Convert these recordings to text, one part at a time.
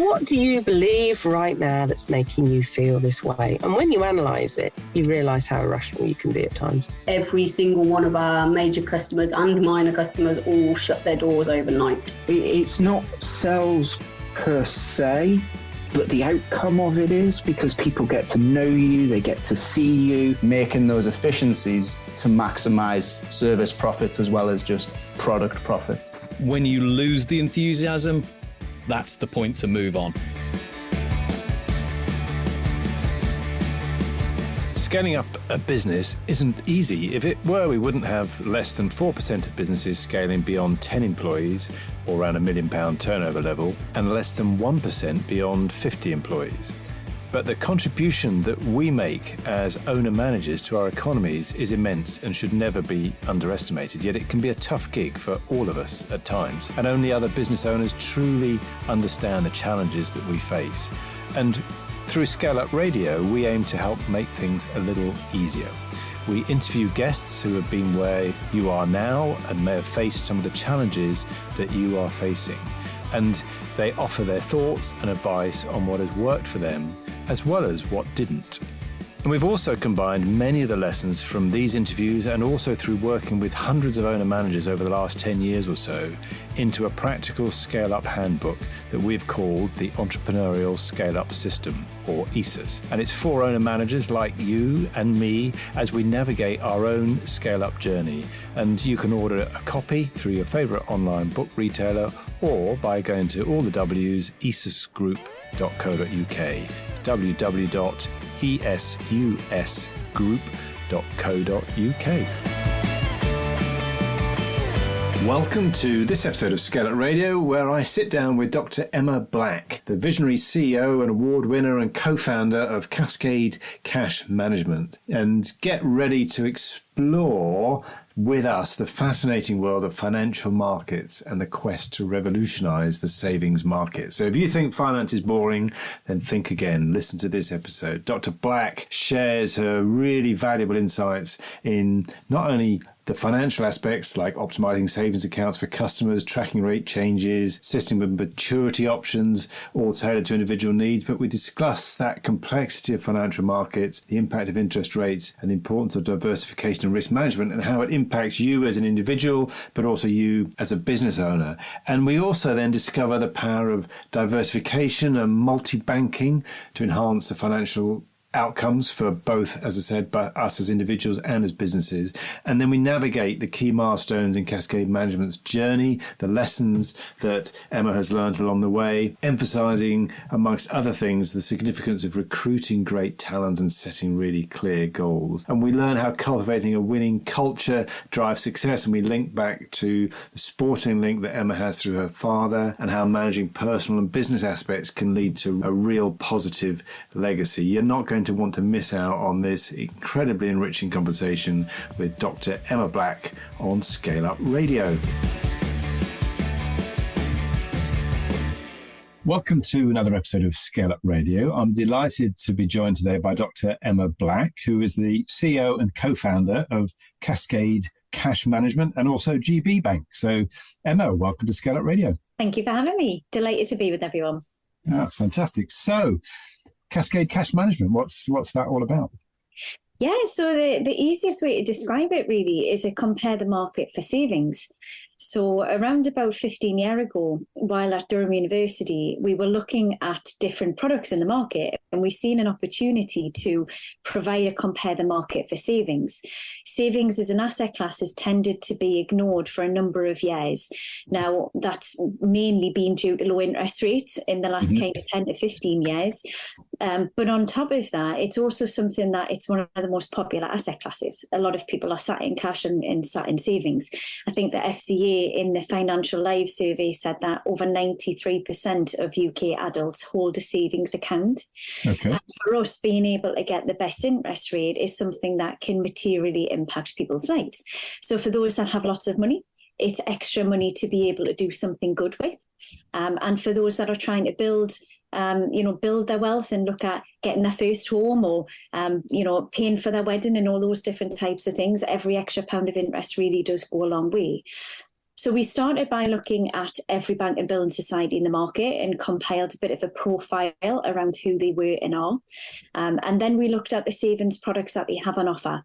What do you believe right now that's making you feel this way? And when you analyse it, you realise how irrational you can be at times. Every single one of our major customers and minor customers all shut their doors overnight. It's not sales per se, but the outcome of it is because people get to know you, they get to see you. Making those efficiencies to maximise service profits as well as just product profits. When you lose the enthusiasm, that's the point to move on. Scaling up a business isn't easy. If it were, we wouldn't have less than 4% of businesses scaling beyond 10 employees or around £1 million turnover level, and less than 1% beyond 50 employees. But the contribution that we make as owner-managers to our economies is immense and should never be underestimated, yet it can be a tough gig for all of us at times. And only other business owners truly understand the challenges that we face. And through ScaleUp Radio, we aim to help make things a little easier. We interview guests who have been where you are now and may have faced some of the challenges that you are facing. And they offer their thoughts and advice on what has worked for them, as well as what didn't. And we've also combined many of the lessons from these interviews and also through working with hundreds of owner managers over the last 10 years or so into a practical scale-up handbook that we've called the Entrepreneurial Scale-Up System, or ESUS. And it's for owner managers like you and me as we navigate our own scale-up journey. And you can order a copy through your favourite online book retailer or by going to all the W's, esusgroup.co.uk, www.esusgroup.co.uk. Welcome to this episode of ScaleUp Radio, where I sit down with Dr. Emma Black, the visionary CEO and award winner and co-founder of Cascade Cash Management, and get ready to explore with us the fascinating world of financial markets and the quest to revolutionise the savings market. So if you think finance is boring, then think again. Listen to this episode. Dr. Black shares her really valuable insights in not only the financial aspects like optimizing savings accounts for customers, tracking rate changes, assisting with maturity options, all tailored to individual needs. But we discuss that complexity of financial markets, the impact of interest rates, and the importance of diversification and risk management, and how it impacts you as an individual, but also you as a business owner. And we also then discover the power of diversification and multi-banking to enhance the financial outcomes for both, as I said, by us as individuals and as businesses. And then we navigate the key milestones in Cascade Management's journey, the lessons that Emma has learned along the way, emphasizing, amongst other things, the significance of recruiting great talent and setting really clear goals. And we learn how cultivating a winning culture drives success, and we link back to the sporting link that Emma has through her father and how managing personal and business aspects can lead to a real positive legacy. You're not going to want to miss out on this incredibly enriching conversation with Dr. Emma Black on ScaleUp Radio. Welcome to another episode of ScaleUp Radio. I'm delighted to be joined today by Dr. Emma Black, who is the CEO and co-founder of Cascade Cash Management and also GB Bank. So, Emma, welcome to ScaleUp Radio. Thank you for having me. Delighted to be with everyone. Yeah, fantastic. So, Cascade Cash Management, what's that all about? Yeah, so the easiest way to describe it really is to compare the market for savings. So around about 15 years ago, while at Durham University, we were looking at different products in the market, and we seen an opportunity to provide a compare the market for savings. Savings as an asset class has tended to be ignored for a number of years. Now, that's mainly been due to low interest rates in the last kind of 10 to 15 years. But on top of that, it's also something that it's one of the most popular asset classes. A lot of people are sat in cash and sat in savings. I think the FCA in the Financial Lives survey said that over 93% of UK adults hold a savings account. Okay. And for us, being able to get the best interest rate is something that can materially impact people's lives. So for those that have lots of money, it's extra money to be able to do something good with. And for those that are trying to build their wealth and look at getting their first home or, paying for their wedding and all those different types of things, every extra pound of interest really does go a long way. So we started by looking at every bank and building society in the market and compiled a bit of a profile around who they were and are. And then we looked at the savings products that they have on offer.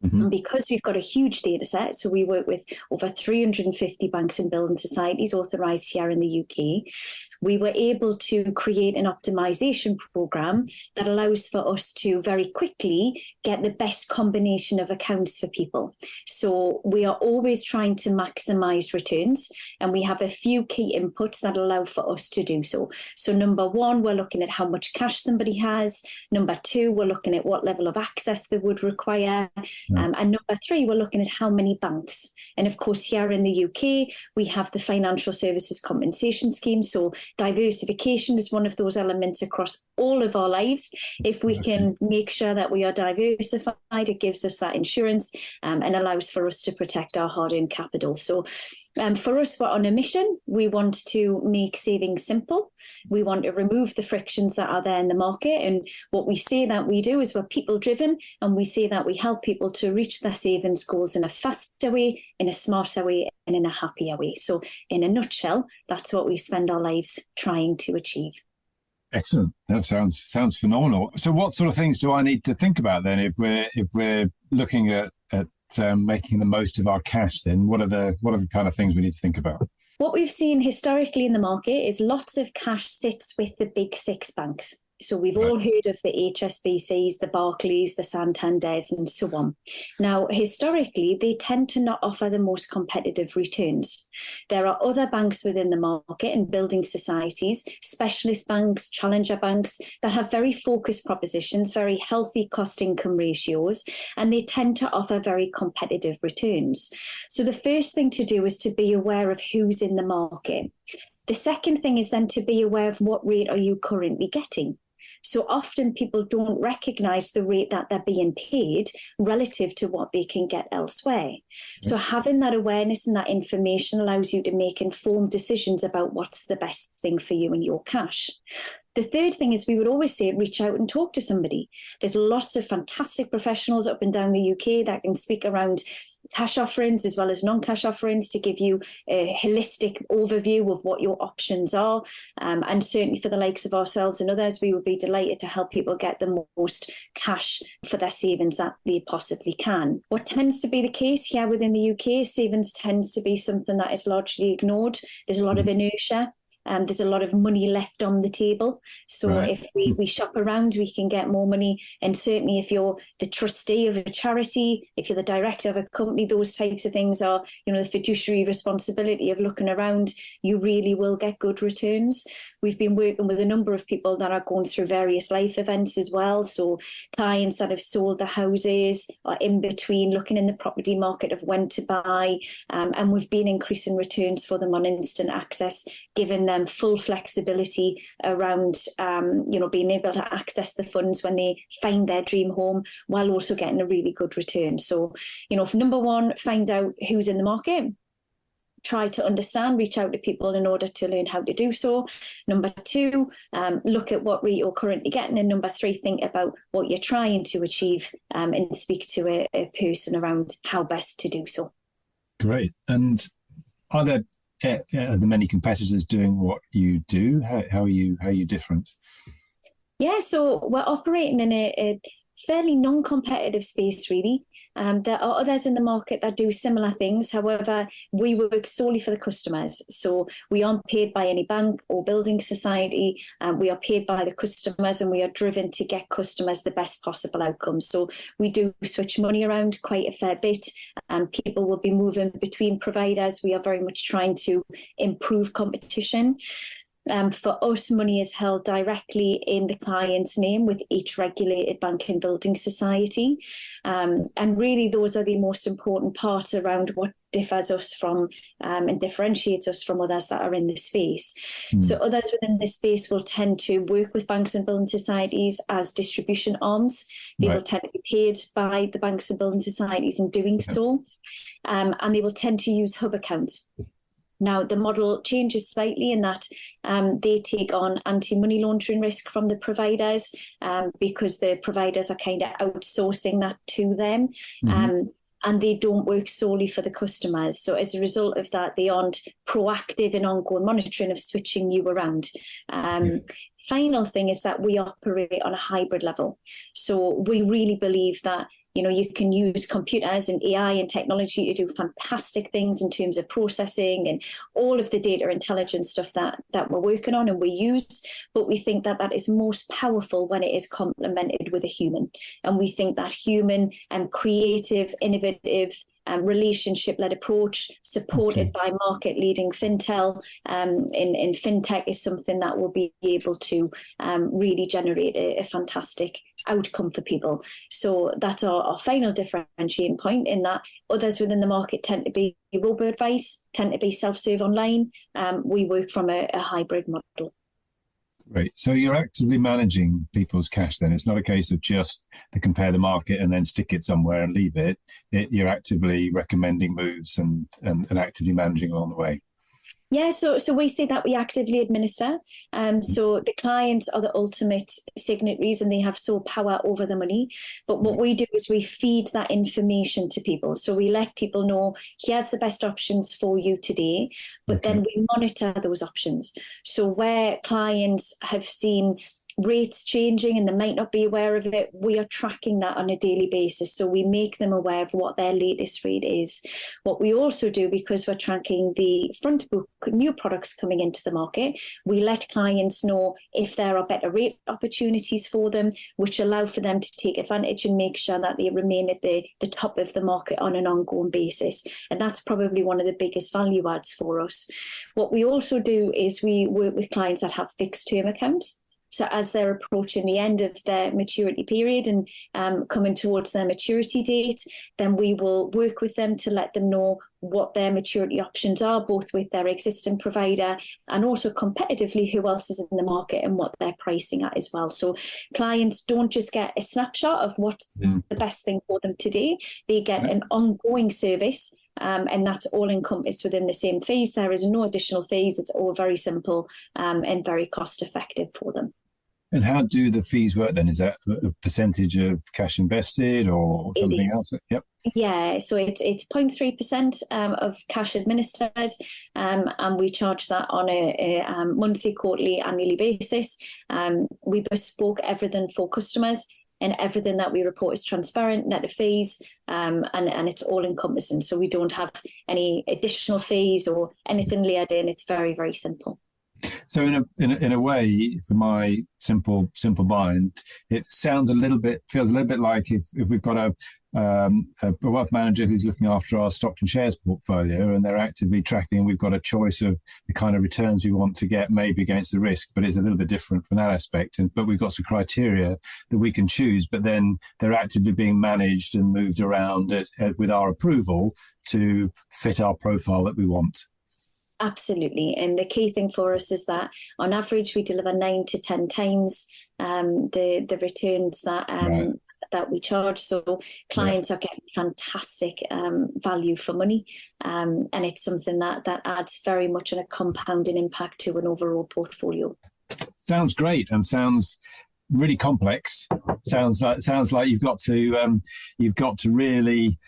And because we've got a huge data set, so we work with over 350 banks and building societies authorised here in the UK, we were able to create an optimisation programme that allows for us to very quickly get the best combination of accounts for people. So we are always trying to maximise returns, and we have a few key inputs that allow for us to do so. So number one, we're looking at how much cash somebody has. Number two, we're looking at what level of access they would require. And number three, we're looking at how many banks. And of course, here in the UK, we have the Financial Services Compensation Scheme. So diversification is one of those elements across all of our lives. If we can make sure that we are diversified, it gives us that insurance and allows for us to protect our hard-earned capital. So for us, we're on a mission. We want to make savings simple. We want to remove the frictions that are there in the market. And what we say that we do is we're people-driven, and we say that we help people to reach their savings goals in a faster way, in a smarter way, and in a happier way. So in a nutshell, that's what we spend our lives trying to achieve. Excellent. That sounds phenomenal. So what sort of things do I need to think about then if we're looking at making the most of our cash? Then what are the kind of things we need to think about? What we've seen historically in the market is lots of cash sits with the big six banks. So we've all heard of the HSBCs, the Barclays, the Santanders, and so on. Now, historically, they tend to not offer the most competitive returns. There are other banks within the market and building societies, specialist banks, challenger banks, that have very focused propositions, very healthy cost-income ratios, and they tend to offer very competitive returns. So the first thing to do is to be aware of who's in the market. The second thing is then to be aware of what rate are you currently getting. So often people don't recognise the rate that they're being paid relative to what they can get elsewhere. So having that awareness and that information allows you to make informed decisions about what's the best thing for you and your cash. The third thing is we would always say reach out and talk to somebody. There's lots of fantastic professionals up and down the UK that can speak around cash offerings as well as non-cash offerings to give you a holistic overview of what your options are. And certainly for the likes of ourselves and others, we would be delighted to help people get the most cash for their savings that they possibly can. What tends to be the case here within the UK, savings tends to be something that is largely ignored. There's a lot of inertia. There's a lot of money left on the table. So if we shop around, we can get more money. And certainly if you're the trustee of a charity, if you're the director of a company, those types of things are, the fiduciary responsibility of looking around, you really will get good returns. We've been working with a number of people that are going through various life events as well. So clients that have sold their houses are in between looking in the property market of when to buy. And we've been increasing returns for them on instant access, giving them full flexibility around, being able to access the funds when they find their dream home while also getting a really good return. So, for number one, find out who's in the market. Try to understand, reach out to people in order to learn how to do so. Number two, look at what rate you're currently getting. And number three, think about what you're trying to achieve and speak to a person around how best to do so. Great. And are there many competitors doing what you do? How are you different? Yeah, so we're operating in a fairly non-competitive space, really. There are others in the market that do similar things. However, we work solely for the customers. So we aren't paid by any bank or building society. We are paid by the customers, and we are driven to get customers the best possible outcomes. So we do switch money around quite a fair bit. People will be moving between providers. We are very much trying to improve competition. For us, money is held directly in the client's name with each regulated bank and building society. And really, those are the most important parts around what differs us from and differentiates us from others that are in the space. So others within this space will tend to work with banks and building societies as distribution arms. They will tend to be paid by the banks and building societies in doing so. And they will tend to use hub accounts. Now, the model changes slightly in that they take on anti-money laundering risk from the providers because the providers are kind of outsourcing that to them. and they don't work solely for the customers. So as a result of that, they aren't proactive in ongoing monitoring of switching you around. Final thing is that we operate on a hybrid level. So we really believe that, you can use computers and AI and technology to do fantastic things in terms of processing and all of the data intelligence stuff that we're working on and we use. But we think that that is most powerful when it is complemented with a human. And we think that human and creative, innovative, relationship-led approach supported by market-leading Fintel in fintech is something that will be able to really generate a fantastic outcome for people. So that's our final differentiating point, in that others within the market tend to be robo-advice, tend to be self-serve online. We work from a hybrid model. Great. So you're actively managing people's cash then. It's not a case of just to compare the market and then stick it somewhere and leave it. You're actively recommending moves and actively managing along the way. Yeah, so we say that we actively administer. So the clients are the ultimate signatories and they have sole power over the money. But what we do is we feed that information to people. So we let people know, here's the best options for you today, but then we monitor those options. So where clients have seen rates changing and they might not be aware of it, we are tracking that on a daily basis. So we make them aware of what their latest rate is. What we also do, because we're tracking the front book new products coming into the market, we let clients know if there are better rate opportunities for them, which allow for them to take advantage and make sure that they remain at the top of the market on an ongoing basis. And that's probably one of the biggest value adds for us. What we also do is we work with clients that have fixed term accounts. So as they're approaching the end of their maturity period and coming towards their maturity date, then we will work with them to let them know what their maturity options are, both with their existing provider and also competitively who else is in the market and what they're pricing at as well. So clients don't just get a snapshot of what's the best thing for them today. They get an ongoing service. And that's all encompassed within the same fees. There is no additional fees. It's all very simple and very cost effective for them. And how do the fees work then? Is that a percentage of cash invested or something else? Yep. Yeah, so it's 0.3% of cash administered, and we charge that on a monthly, quarterly, annually basis. We bespoke everything for customers, and everything that we report is transparent, net of fees, and it's all encompassing. So we don't have any additional fees or anything layered in. It's very, very simple. So in a way, for my simple mind, it feels a little bit like if we've got a wealth manager who's looking after our stocks and shares portfolio and they're actively tracking, we've got a choice of the kind of returns we want to get, maybe against the risk, but it's a little bit different from that aspect. But we've got some criteria that we can choose, but then they're actively being managed and moved around with our approval to fit our profile that we want. Absolutely. And the key thing for us is that on average, we deliver 9 to 10 times the returns that we charge. So clients are getting fantastic value for money. And it's something that adds very much on a compounding impact to an overall portfolio. Sounds great and sounds really complex. Sounds like you've got to really.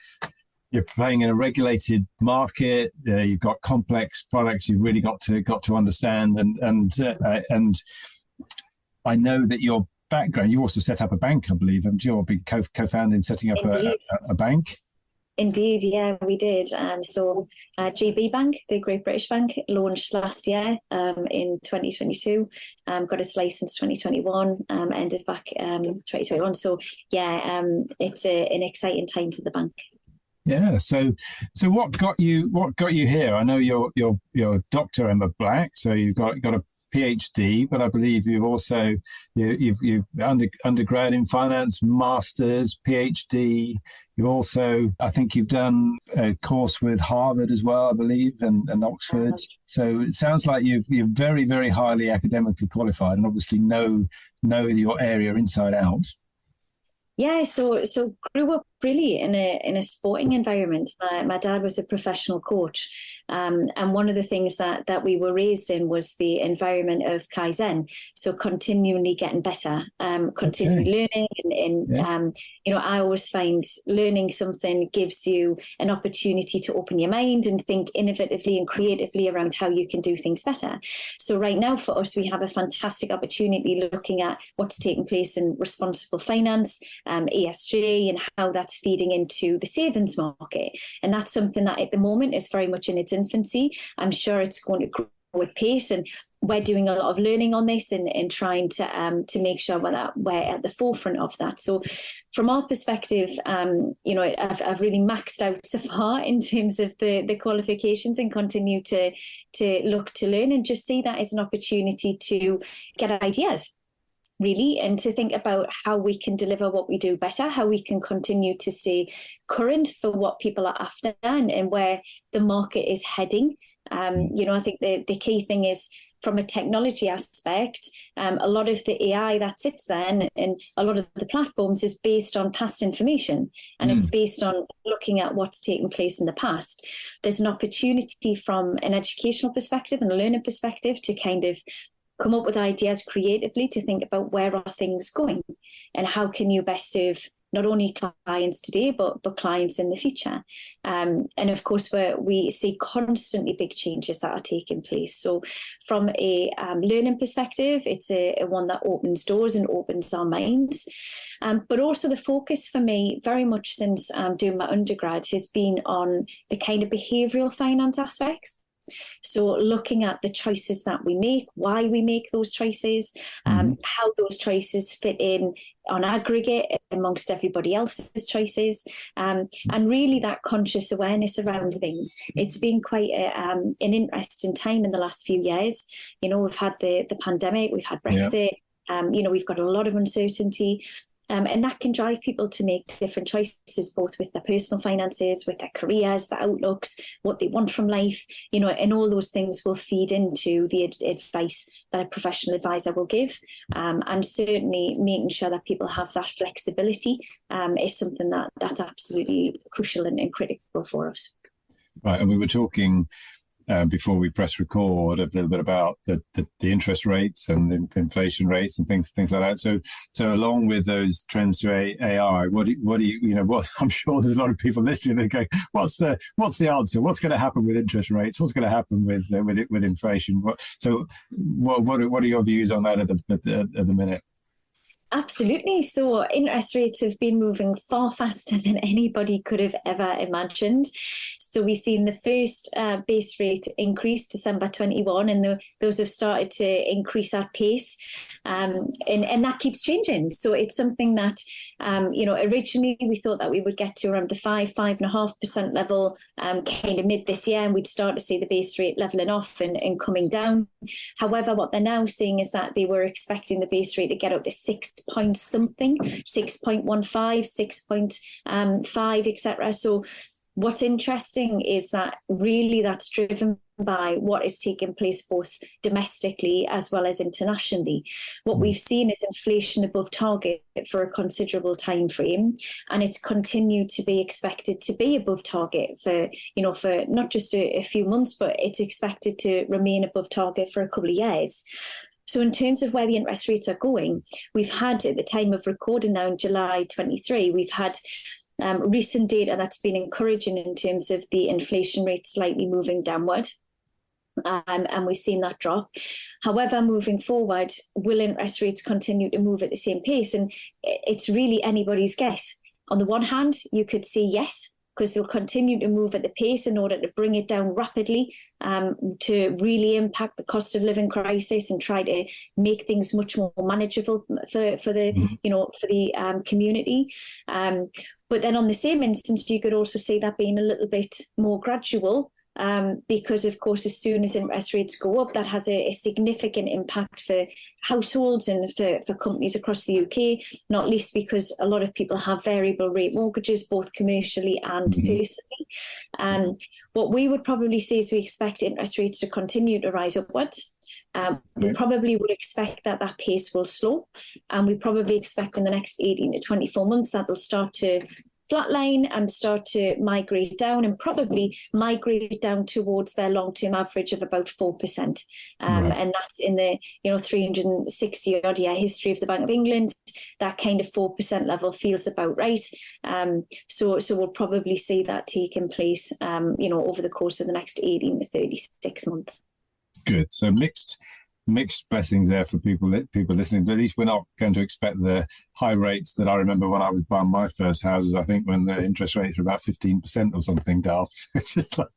You're playing in a regulated market. You've got complex products. You've really got to understand. And I know that your background. You also set up a bank, I believe. And you're a big co-founder in setting up a bank. Indeed, yeah, we did. So GB Bank, the Great British Bank, launched last year in 2022, got its license 2021, ended back 2021. So yeah, it's an exciting time for the bank. Yeah. So what got you here? I know you're Dr. Emma Black, so you've got a PhD, but I believe you've also you've undergrad in finance, masters, PhD. You also, I think you've done a course with Harvard as well, I believe, and Oxford. So it sounds like you're very, very highly academically qualified, and obviously know your area inside out. Yeah, so grew up really in a sporting environment. My dad was a professional coach, and one of the things that we were raised in was the environment of Kaizen, so continually getting better, continually learning. And I always find learning something gives you an opportunity to open your mind and think innovatively and creatively around how you can do things better. So right now for us, we have a fantastic opportunity looking at what's taking place in responsible finance, ESG, and how that's feeding into the savings market. And that's something that at the moment is very much in its infancy. I'm sure it's going to grow at pace, and we're doing a lot of learning on this and trying to make sure we're at the forefront of that. So from our perspective, I've really maxed out so far in terms of the qualifications, and continue to look to learn and just see that as an opportunity to get ideas, really, and to think about how we can deliver what we do better, how we can continue to stay current for what people are after, and where the market is heading. I think the key thing is, from a technology aspect, a lot of the AI that sits there and a lot of the platforms is based on past information, and it's based on looking at what's taken place in the past. There's an opportunity from an educational perspective and a learning perspective to kind of come up with ideas creatively to think about where are things going and how can you best serve not only clients today, but clients in the future. And of course, we see constantly big changes that are taking place. So from a learning perspective, it's a one that opens doors and opens our minds. But also the focus for me, very much since doing my undergrad, has been on the kind of behavioural finance aspects. So looking at the choices that we make, why we make those choices, how those choices fit in on aggregate amongst everybody else's choices, and really that conscious awareness around things. It's been quite an interesting time in the last few years. We've had the pandemic, we've had Brexit, we've got a lot of uncertainty. And that can drive people to make different choices, both with their personal finances, with their careers, their outlooks, what they want from life, and all those things will feed into the advice that a professional advisor will give. And certainly making sure that people have that flexibility is something that's absolutely crucial and critical for us. Right. And we were talking before we press record a little bit about the interest rates and the inflation rates and things like that. So along with those trends to AI, what I'm sure there's a lot of people listening that go, what's the answer? What's going to happen with interest rates? What's going to happen with inflation? What are your views on that at the minute? Absolutely. So interest rates have been moving far faster than anybody could have ever imagined. So we've seen the first base rate increase December 21, and those have started to increase at pace. And that keeps changing. So it's something that, originally we thought that we would get to around the 5.5% level kind of mid this year, and we'd start to see the base rate leveling off and coming down. However, what they're now seeing is that they were expecting the base rate to get up to 6 point something, 6.15, 6.5, etc. So what's interesting is that really that's driven by what is taking place both domestically as well as internationally. What we've seen is inflation above target for a considerable time frame, and it's continued to be expected to be above target for not just a few months, but it's expected to remain above target for a couple of years. So in terms of where the interest rates are going, we've had, at the time of recording now in July 23, we've had recent data that's been encouraging in terms of the inflation rate slightly moving downward. And we've seen that drop. However, moving forward, will interest rates continue to move at the same pace? And it's really anybody's guess. On the one hand, you could say yes, because they'll continue to move at the pace in order to bring it down rapidly, to really impact the cost of living crisis and try to make things much more manageable for the community. But then on the same instance, you could also see that being a little bit more gradual, because, of course, as soon as interest rates go up, that has a significant impact for households and for companies across the UK, not least because a lot of people have variable rate mortgages, both commercially and personally. What we would probably say is we expect interest rates to continue to rise upwards. We probably would expect that pace will slow, and we probably expect in the next 18 to 24 months that will start to flatline and start to migrate down, and probably migrate down towards their long-term average of about 4%. And that's in the 360 odd year history of the Bank of England. That kind of 4% level feels about right. So we'll probably see that taking place over the course of the next 18 to 36 months. Good. So mixed blessings there for people listening. But at least we're not going to expect the high rates that I remember when I was buying my first houses. I think when the interest rates were about 15% or something daft. Which is like,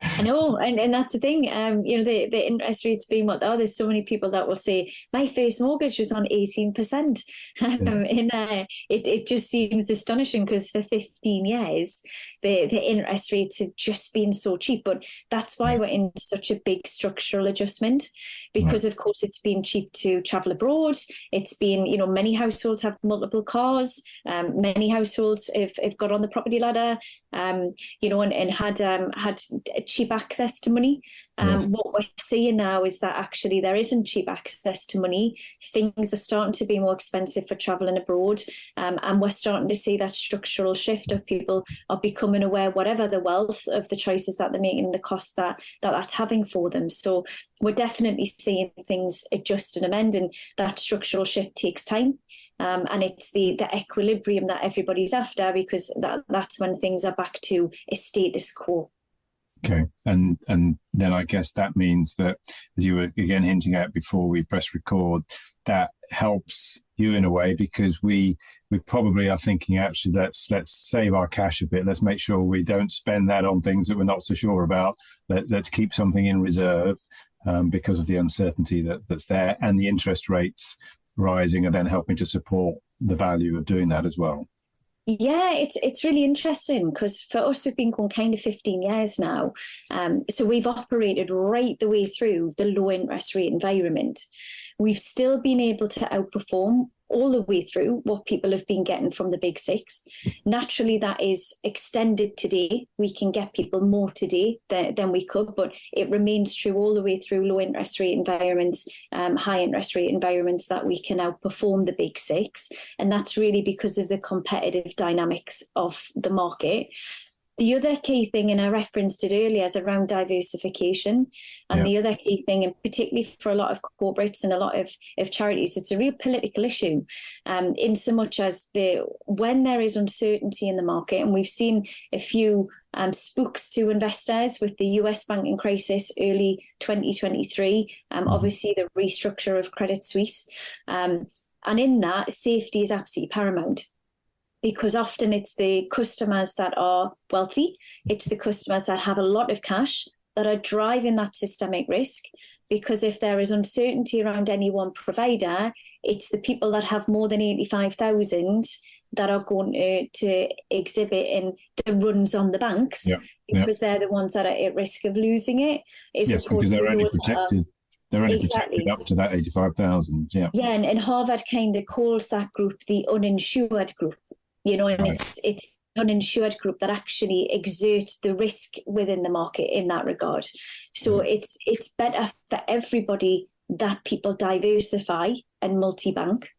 I know, and that's the thing. The interest rates being what they are. There's so many people that will say my first mortgage was on 18%, and it just seems astonishing because for 15 years the interest rates have just been so cheap. But that's why we're in such a big structural adjustment, because of course it's been cheap to travel abroad. It's been many households have multiple cars. Many households have got on the property ladder, and had cheap access to money. What we're seeing now is that actually there isn't cheap access to money. Things are starting to be more expensive for travelling abroad, and we're starting to see that structural shift of people are becoming aware, whatever the wealth of the choices that they're making, the cost that's having for them. So we're definitely seeing things adjust and amend, and that structural shift takes time. And it's the equilibrium that everybody's after, because that's when things are back to a status quo. Okay, and then I guess that means that, as you were again hinting at before we press record, that helps you in a way, because we probably are thinking, actually, let's save our cash a bit. Let's make sure we don't spend that on things that we're not so sure about. Let's keep something in reserve because of the uncertainty that's there, and the interest rates rising are then helping to support the value of doing that as well. Yeah, it's really interesting, because for us, we've been going kind of 15 years now. So we've operated right the way through the low interest rate environment. We've still been able to outperform all the way through what people have been getting from the big six. Naturally, that is extended today. We can get people more today than we could, but it remains true all the way through low interest rate environments, high interest rate environments, that we can outperform the big six. And that's really because of the competitive dynamics of the market. The other key thing, and I referenced it earlier, is around diversification. And the other key thing, and particularly for a lot of corporates and a lot of charities, it's a real political issue, in so much as when there is uncertainty in the market, and we've seen a few spooks to investors with the US banking crisis early 2023, obviously the restructure of Credit Suisse. And in that, safety is absolutely paramount. Because often it's the customers that are wealthy, it's the customers that have a lot of cash that are driving that systemic risk. Because if there is uncertainty around any one provider, it's the people that have more than 85,000 that are going to exhibit in the runs on the banks, because they're the ones that are at risk of losing it. Yes, because they're only protected. They're only protected up to that 85,000. Yeah, and Harvard kind of calls that group the uninsured group. And it's the uninsured group that actually exert the risk within the market in that regard. So it's better for everybody that people diversify and multi-bank.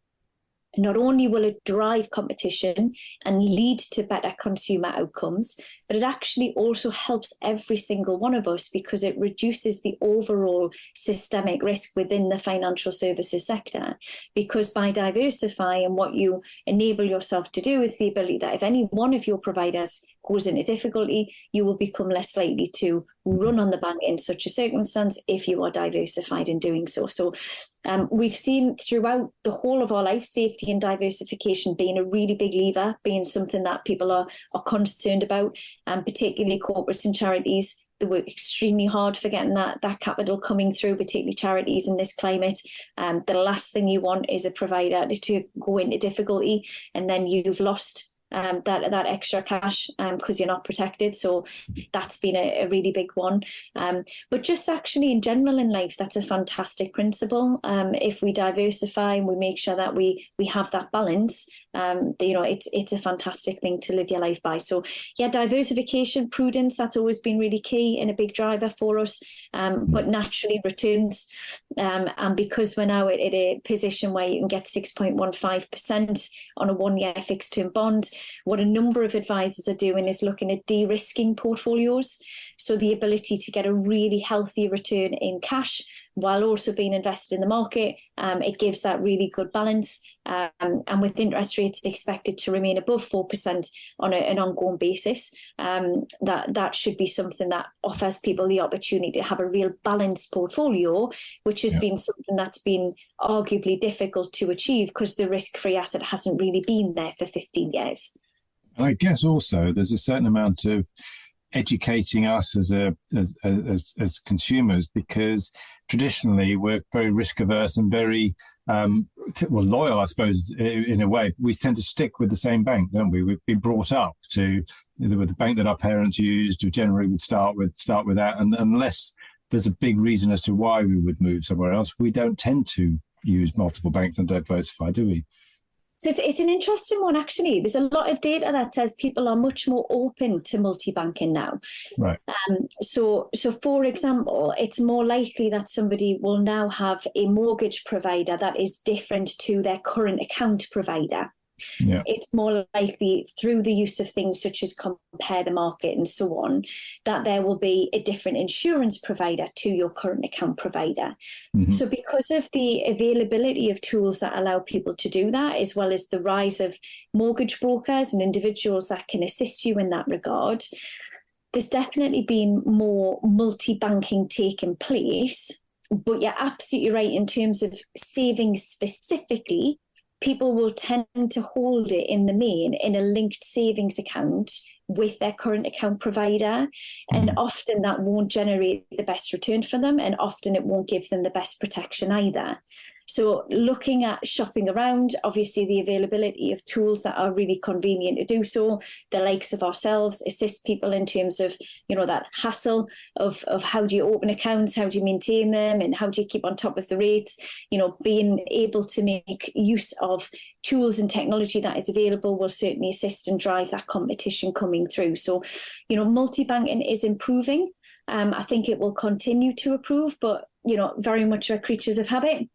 Not only will it drive competition and lead to better consumer outcomes, but it actually also helps every single one of us, because it reduces the overall systemic risk within the financial services sector. Because by diversifying, what you enable yourself to do is the ability that if any one of your providers goes into difficulty, you will become less likely to run on the bank in such a circumstance if you are diversified in doing so. So we've seen throughout the whole of our life, safety and diversification being a really big lever, being something that people are concerned about, and particularly corporates and charities. They work extremely hard for getting that capital coming through, particularly charities in this climate. The last thing you want is a provider to go into difficulty and then you've lost that extra cash because you're not protected. So that's been a really big one. But just actually in general in life, that's a fantastic principle. If we diversify and we make sure that we have that balance, it's a fantastic thing to live your life by. So yeah, diversification, prudence, that's always been really key and a big driver for us. But naturally returns, and because we're now at a position where you can get 6.15% on a 1-year fixed term bond, what a number of advisors are doing is looking at de-risking portfolios. So the ability to get a really healthy return in cash while also being invested in the market. It gives that really good balance. And with interest rates expected to remain above 4% on an ongoing basis, that should be something that offers people the opportunity to have a real balanced portfolio, which has been something that's been arguably difficult to achieve because the risk-free asset hasn't really been there for 15 years. And I guess also there's a certain amount of educating us as consumers, because traditionally we're very risk averse and very loyal, I suppose, in a way. We tend to stick with the same bank, don't we? We've been brought up with the bank that our parents used. We generally would start with that, and unless there's a big reason as to why we would move somewhere else, we don't tend to use multiple banks and diversify, do we? So it's an interesting one, actually. There's a lot of data that says people are much more open to multi-banking now. Right. So for example, it's more likely that somebody will now have a mortgage provider that is different to their current account provider. Yeah. It's more likely through the use of things such as compare the market and so on, that there will be a different insurance provider to your current account provider. Mm-hmm. So because of the availability of tools that allow people to do that, as well as the rise of mortgage brokers and individuals that can assist you in that regard, there's definitely been more multi-banking taking place. But you're absolutely right in terms of savings specifically. People will tend to hold it in the main in a linked savings account with their current account provider. And often that won't generate the best return for them. And often it won't give them the best protection either. So looking at shopping around, obviously the availability of tools that are really convenient to do so, the likes of ourselves assist people in terms of, that hassle of how do you open accounts, how do you maintain them, and how do you keep on top of the rates, being able to make use of tools and technology that is available will certainly assist and drive that competition coming through. So, multi-banking is improving. I think it will continue to improve, but, very much we're creatures of habit.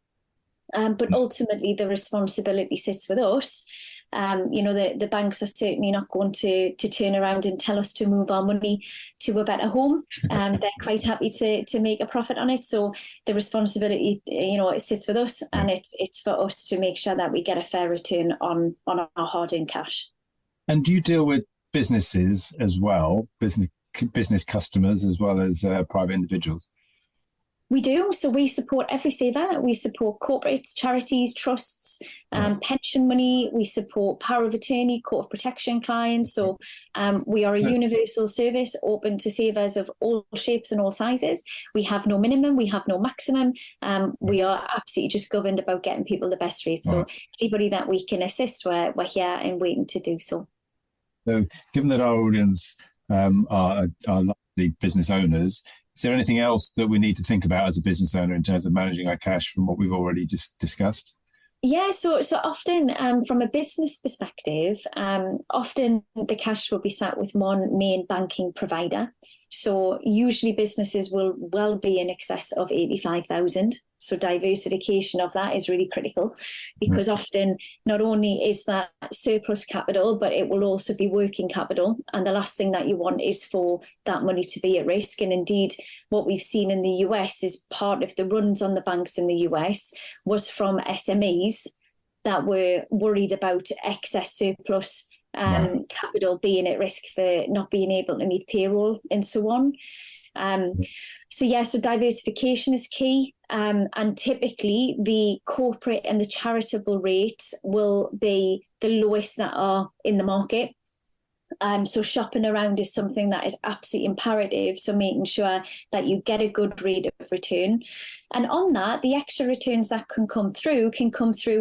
But ultimately, the responsibility sits with us. The banks are certainly not going to turn around and tell us to move our money to a better home. They're quite happy to make a profit on it. So the responsibility, it sits with us, and it's for us to make sure that we get a fair return on our hard-earned cash. And do you deal with businesses as well, business customers as well as private individuals? We do. So we support every saver. We support corporates, charities, trusts, pension money. We support power of attorney, court of protection clients. So we are a universal service open to savers of all shapes and all sizes. We have no minimum. We have no maximum. We are absolutely just governed about getting people the best rates. So anybody that we can assist, we're here and waiting to do so. So given that our audience are largely business owners, is there anything else that we need to think about as a business owner in terms of managing our cash from what we've already just discussed? Yeah, so often from a business perspective, often the cash will be sat with one main banking provider. So usually businesses will well be in excess of 85,000. So diversification of that is really critical, because often not only is that surplus capital, but it will also be working capital. And the last thing that you want is for that money to be at risk. And indeed, what we've seen in the US is part of the runs on the banks in the US was from SMEs that were worried about excess surplus capital being at risk for not being able to meet payroll and so on. So diversification is key. And typically the corporate and the charitable rates will be the lowest that are in the market. So shopping around is something that is absolutely imperative. So making sure that you get a good rate of return. And on that, the extra returns that can come through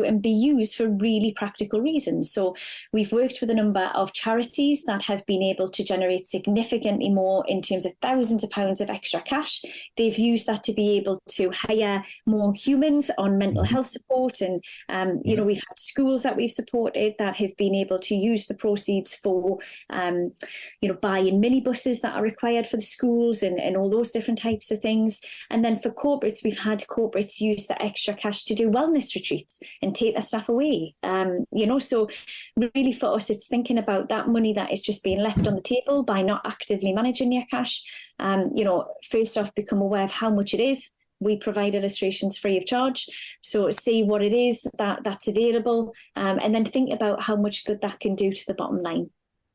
and be used for really practical reasons. So we've worked with a number of charities that have been able to generate significantly more in terms of thousands of pounds of extra cash. They've used that to be able to hire more humans on mental health support. And, we've had schools that we've supported that have been able to use the proceeds for buying minibuses that are required for the schools and all those different types of things. And then for corporates, we've had corporates use the extra cash to do wellness retreats and take their staff away. So really for us, it's thinking about that money that is just being left on the table by not actively managing your cash. First off, become aware of how much it is. We provide illustrations free of charge. So see what it is that's available, and then think about how much good that can do to the bottom line.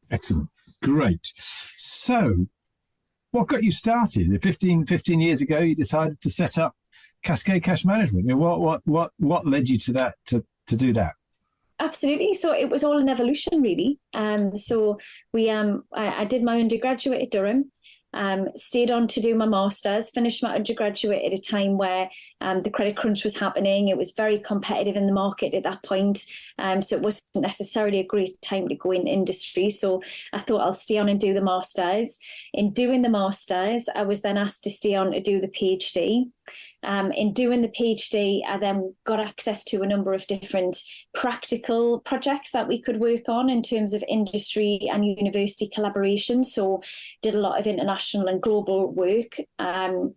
Excellent. Great. So what got you started? 15 years ago, you decided to set up Cascade Cash Management. I mean, what led you to that, to do that? Absolutely. So it was all an evolution, really. So I did my undergraduate at Durham, stayed on to do my master's, finished my undergraduate at a time where the credit crunch was happening. It was very competitive in the market at that point. So it wasn't necessarily a great time to go in industry. So I thought I'll stay on and do the master's. In doing the master's, I was then asked to stay on to do the PhD. In doing the PhD, I then got access to a number of different practical projects that we could work on in terms of industry and university collaboration. So did a lot of international and global work. And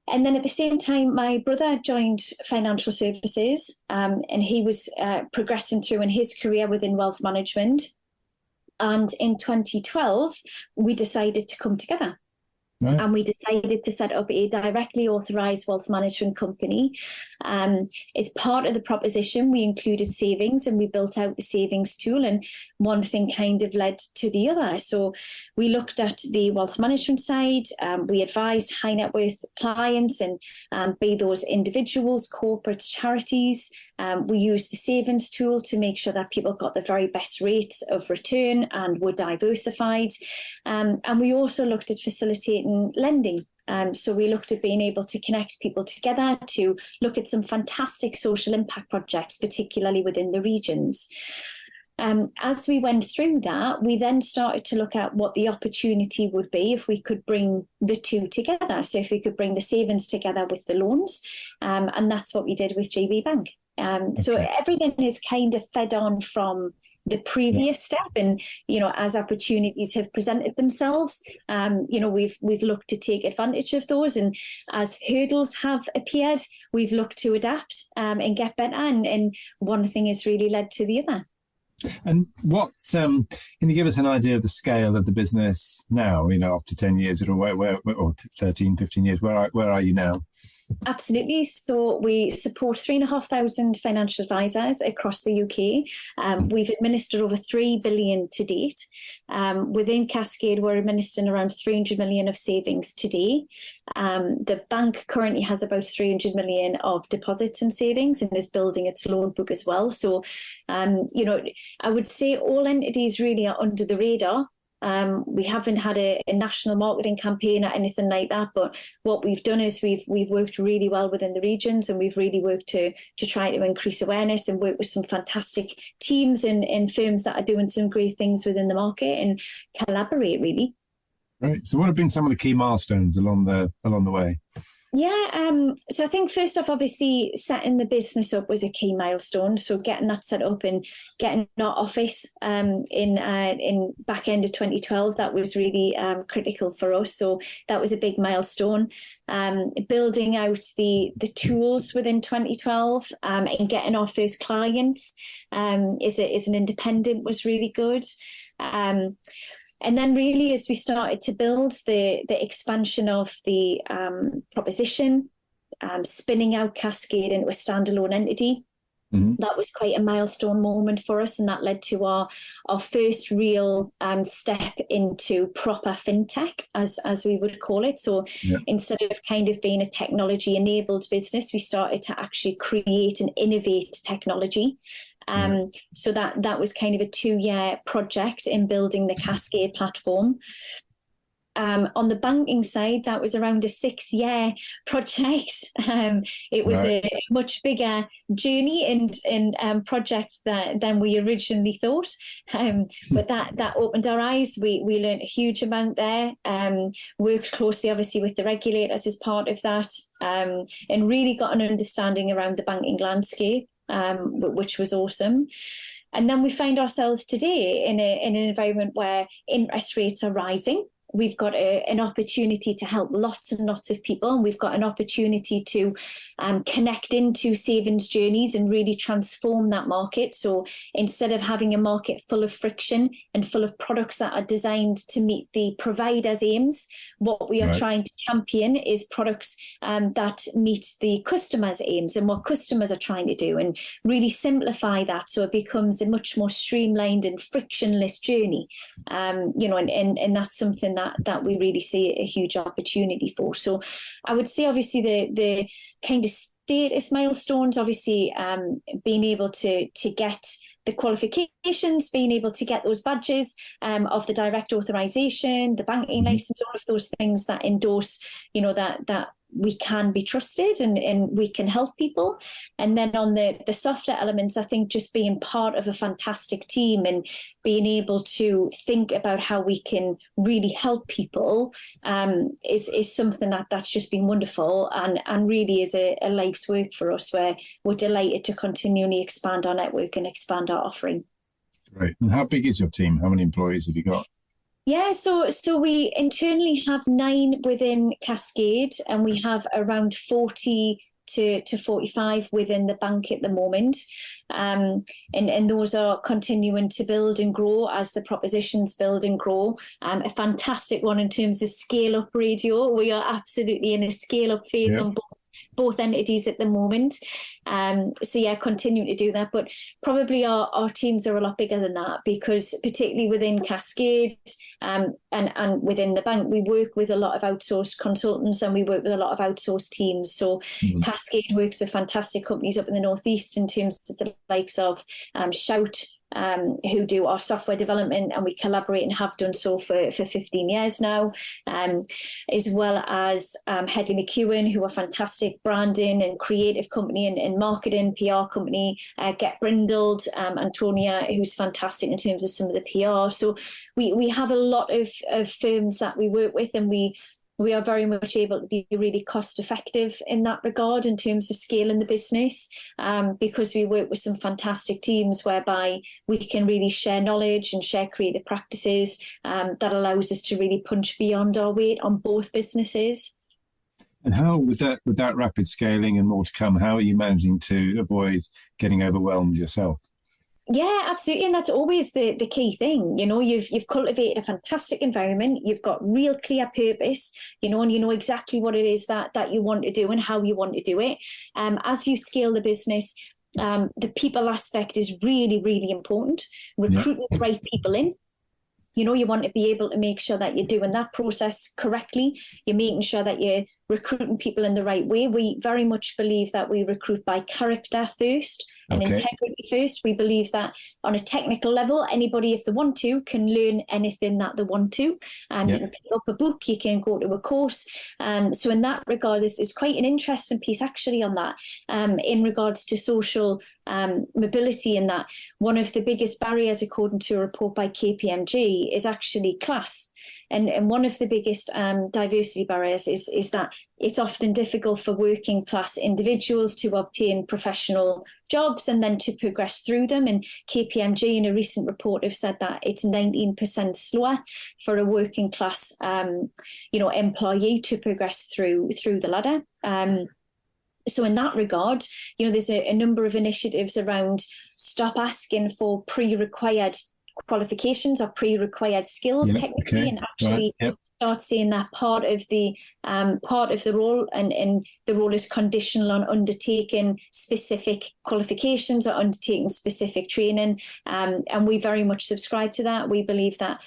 then at the same time, my brother joined financial services, and he was progressing through in his career within wealth management. And in 2012, we decided to come together. Right. And we decided to set up a directly authorised wealth management company. It's part of the proposition. We included savings and we built out the savings tool, and one thing kind of led to the other. So we looked at the wealth management side. We advised high net worth clients, and be those individuals, corporates, charities. We used the savings tool to make sure that people got the very best rates of return and were diversified. And we also looked at facilitating lending. So we looked at being able to connect people together to look at some fantastic social impact projects, particularly within the regions. As we went through that, we then started to look at what the opportunity would be if we could bring the two together. So if we could bring the savings together with the loans, and that's what we did with JB Bank. So everything is kind of fed on from the previous step, and as opportunities have presented themselves, we've looked to take advantage of those, and as hurdles have appeared, we've looked to adapt and get better, and one thing has really led to the other. And what can you give us an idea of the scale of the business now? After 10 years or 13, 15 years, where are you now? Absolutely. So we support 3,500 financial advisors across the UK. We've administered over 3 billion to date. Within Cascade, we're administering around 300 million of savings today. The bank currently has about 300 million of deposits and savings and is building its loan book as well. So, I would say all entities really are under the radar. We haven't had a national marketing campaign or anything like that, but what we've done is we've worked really well within the regions, and we've really worked to try to increase awareness and work with some fantastic teams and firms that are doing some great things within the market and collaborate really. Right. So what have been some of the key milestones along the way? Yeah, so I think first off, obviously, setting the business up was a key milestone. So getting that set up and getting our office in back end of 2012, that was really critical for us. So that was a big milestone. Building out the tools within 2012 and getting our first clients as an independent was really good. And then really, as we started to build the expansion of the proposition, spinning out Cascade into a standalone entity, that was quite a milestone moment for us. And that led to our first real step into proper fintech, as we would call it. So instead of kind of being a technology-enabled business, we started to actually create and innovate technology. So that was kind of a 2-year project in building the Cascade platform. On the banking side, that was around a 6-year project. It was a much bigger journey and project than we originally thought. But that opened our eyes. We learned a huge amount there. Worked closely, obviously, with the regulators as part of that, and really got an understanding around the banking landscape. which was awesome. And then we find ourselves today in an environment where interest rates are rising. We've got an opportunity to help lots and lots of people, and we've got an opportunity to connect into savings journeys and really transform that market. So instead of having a market full of friction and full of products that are designed to meet the provider's aims, what we are trying to champion is products that meet the customer's aims and what customers are trying to do, and really simplify that so it becomes a much more streamlined and frictionless journey. And that's something that we really see a huge opportunity for. So I would say obviously the kind of status milestones, obviously being able to get the qualifications, being able to get those badges of the direct authorization, the banking license, all of those things that endorse, that we can be trusted and we can help people. And then on the softer elements, I think just being part of a fantastic team and being able to think about how we can really help people is something that's just been wonderful and really is a life's work for us, where we're delighted to continually expand our network and expand our offering. Right. And how big is your team? How many employees have you got? Yeah, so we internally have 9 within Cascade, and we have around 40 to 45 within the bank at the moment. And those are continuing to build and grow as the propositions build and grow. A fantastic one in terms of ScaleUp Radio. We are absolutely in a scale-up phase on both entities at the moment. Continuing to do that. But probably our teams are a lot bigger than that, because particularly within Cascade and within the bank, we work with a lot of outsourced consultants and we work with a lot of outsourced teams. So Cascade works with fantastic companies up in the Northeast in terms of the likes of Shout, who do our software development, and we collaborate and have done so for 15 years now, as well as Headley McEwen, who are fantastic branding and creative company and marketing PR company, Get Brindled, Antonia, who's fantastic in terms of some of the PR. So we have a lot of firms that we work with, and we are very much able to be really cost effective in that regard in terms of scaling the business, because we work with some fantastic teams whereby we can really share knowledge and share creative practices that allows us to really punch beyond our weight on both businesses. And how, with that rapid scaling and more to come, how are you managing to avoid getting overwhelmed yourself? Yeah, absolutely. And that's always the key thing. You've cultivated a fantastic environment. You've got real clear purpose, and you know exactly what it is that you want to do and how you want to do it. As you scale the business, the people aspect is really, really important. Recruiting the right people in. You want to be able to make sure that you're doing that process correctly. You're making sure that you're recruiting people in the right way. We very much believe that we recruit by character first and integrity first. We believe that on a technical level, anybody, if they want to, can learn anything that they want to. You can pick up a book, you can go to a course. So in that regard, is quite an interesting piece actually on that, in regards to social mobility, and that one of the biggest barriers, according to a report by KPMG, is actually class. And one of the biggest diversity barriers is that it's often difficult for working class individuals to obtain professional jobs and then to progress through them. And KPMG in a recent report have said that it's 19% slower for a working class employee to progress through the ladder. So in that regard, there's a number of initiatives around stop asking for pre-required qualifications or pre-required skills technically, and actually start seeing that part of the role, and the role is conditional on undertaking specific qualifications or undertaking specific training, and we very much subscribe to that. We believe that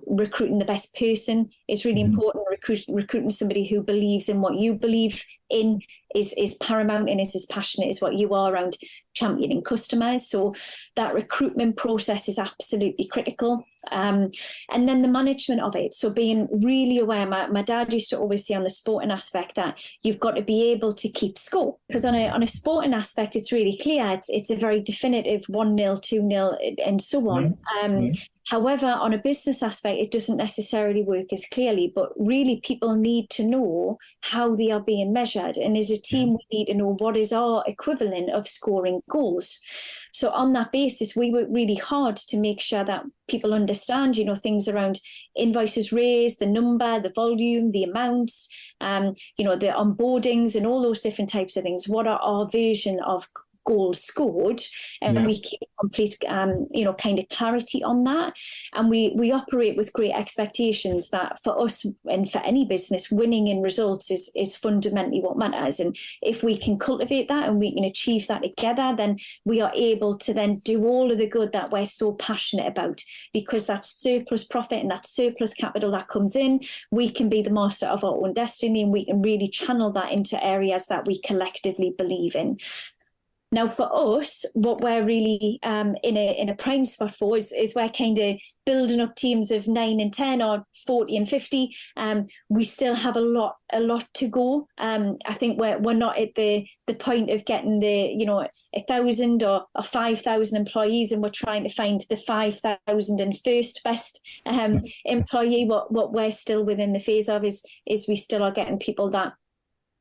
recruiting the best person is really important. Recruiting somebody who believes in what you believe in is paramount, and is as passionate as what you are around championing customers. So that recruitment process is absolutely critical. And then the management of it. So being really aware, my dad used to always say on the sporting aspect that you've got to be able to keep score, because on a sporting aspect, it's really clear. It's a very definitive 1-0, 2-0 and so on. However, on a business aspect, it doesn't necessarily work as clearly, but really people need to know how they are being measured. And as a team, we need to know what is our equivalent of scoring goals. So on that basis, we work really hard to make sure that people understand, things around invoices raised, the number, the volume, the amounts, the onboardings and all those different types of things. What are our version of goals scored, and we keep complete kind of clarity on that, and we operate with great expectations that for us and for any business, winning in results is fundamentally what matters. And if we can cultivate that and we can achieve that together, then we are able to then do all of the good that we're so passionate about, because that surplus profit and that surplus capital that comes in, we can be the master of our own destiny, and we can really channel that into areas that we collectively believe in. Now, for us, what we're really in a prime spot for is we're kind of building up teams of 9 and 10 or 40 and 50. We still have a lot to go. I think we're not at the point of getting 1,000 or 5,000 employees, and we're trying to find the 5,001st best employee. What we're still within the phase of is we still are getting people that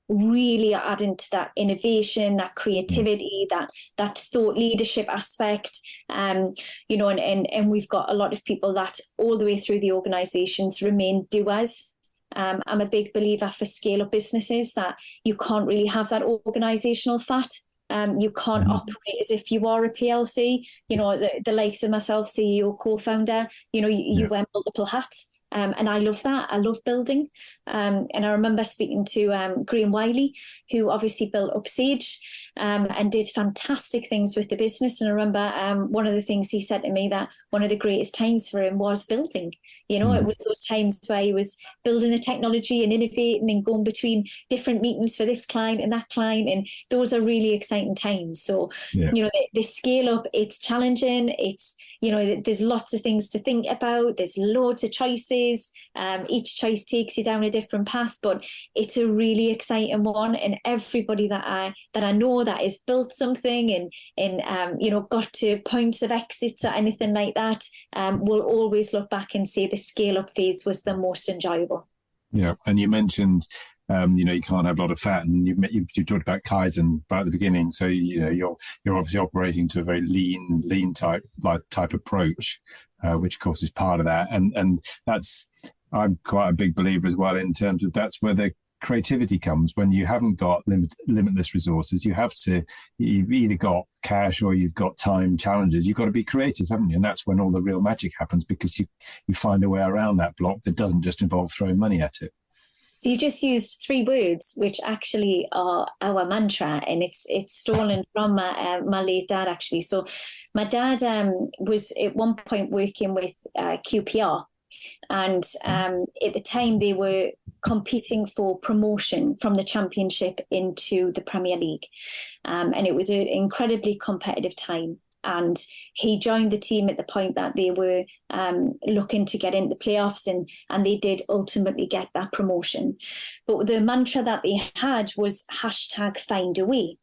really are adding to that innovation, that creativity, that thought leadership aspect, and we've got a lot of people that all the way through the organisations remain doers. I'm a big believer for scale-up businesses that you can't really have that organisational fat. You can't operate as if you are a PLC. The likes of myself, CEO, co-founder, you wear multiple hats. And I love that. I love building. And I remember speaking to Graham Wiley, who obviously built up Sage and did fantastic things with the business. And I remember one of the things he said to me, that one of the greatest times for him was building. It was those times where he was building a technology and innovating and going between different meetings for this client and that client. And those are really exciting times. So, the scale up, it's challenging. It's, there's lots of things to think about. There's loads of choices. Each choice takes you down a different path, but it's a really exciting one. And everybody that I know that has built something and got to points of exits or anything like that, will always look back and say the scale up phase was the most enjoyable. Yeah, and you mentioned you can't have a lot of fat, and you talked about Kaizen right at the beginning. So you're obviously operating to a very lean type approach, which of course is part of that. And that's, I'm quite a big believer as well in terms of that's where the creativity comes. When you haven't got limitless resources, you've either got cash or you've got time challenges. You've got to be creative, haven't you? And that's when all the real magic happens, because you find a way around that block that doesn't just involve throwing money at it. So you just used 3 words, which actually are our mantra, and it's stolen from my late dad, actually. So my dad was at one point working with QPR, and at the time they were competing for promotion from the Championship into the Premier League, and it was an incredibly competitive time. And he joined the team at the point that they were looking to get into the playoffs, and they did ultimately get that promotion. But the mantra that they had was #FindAWay.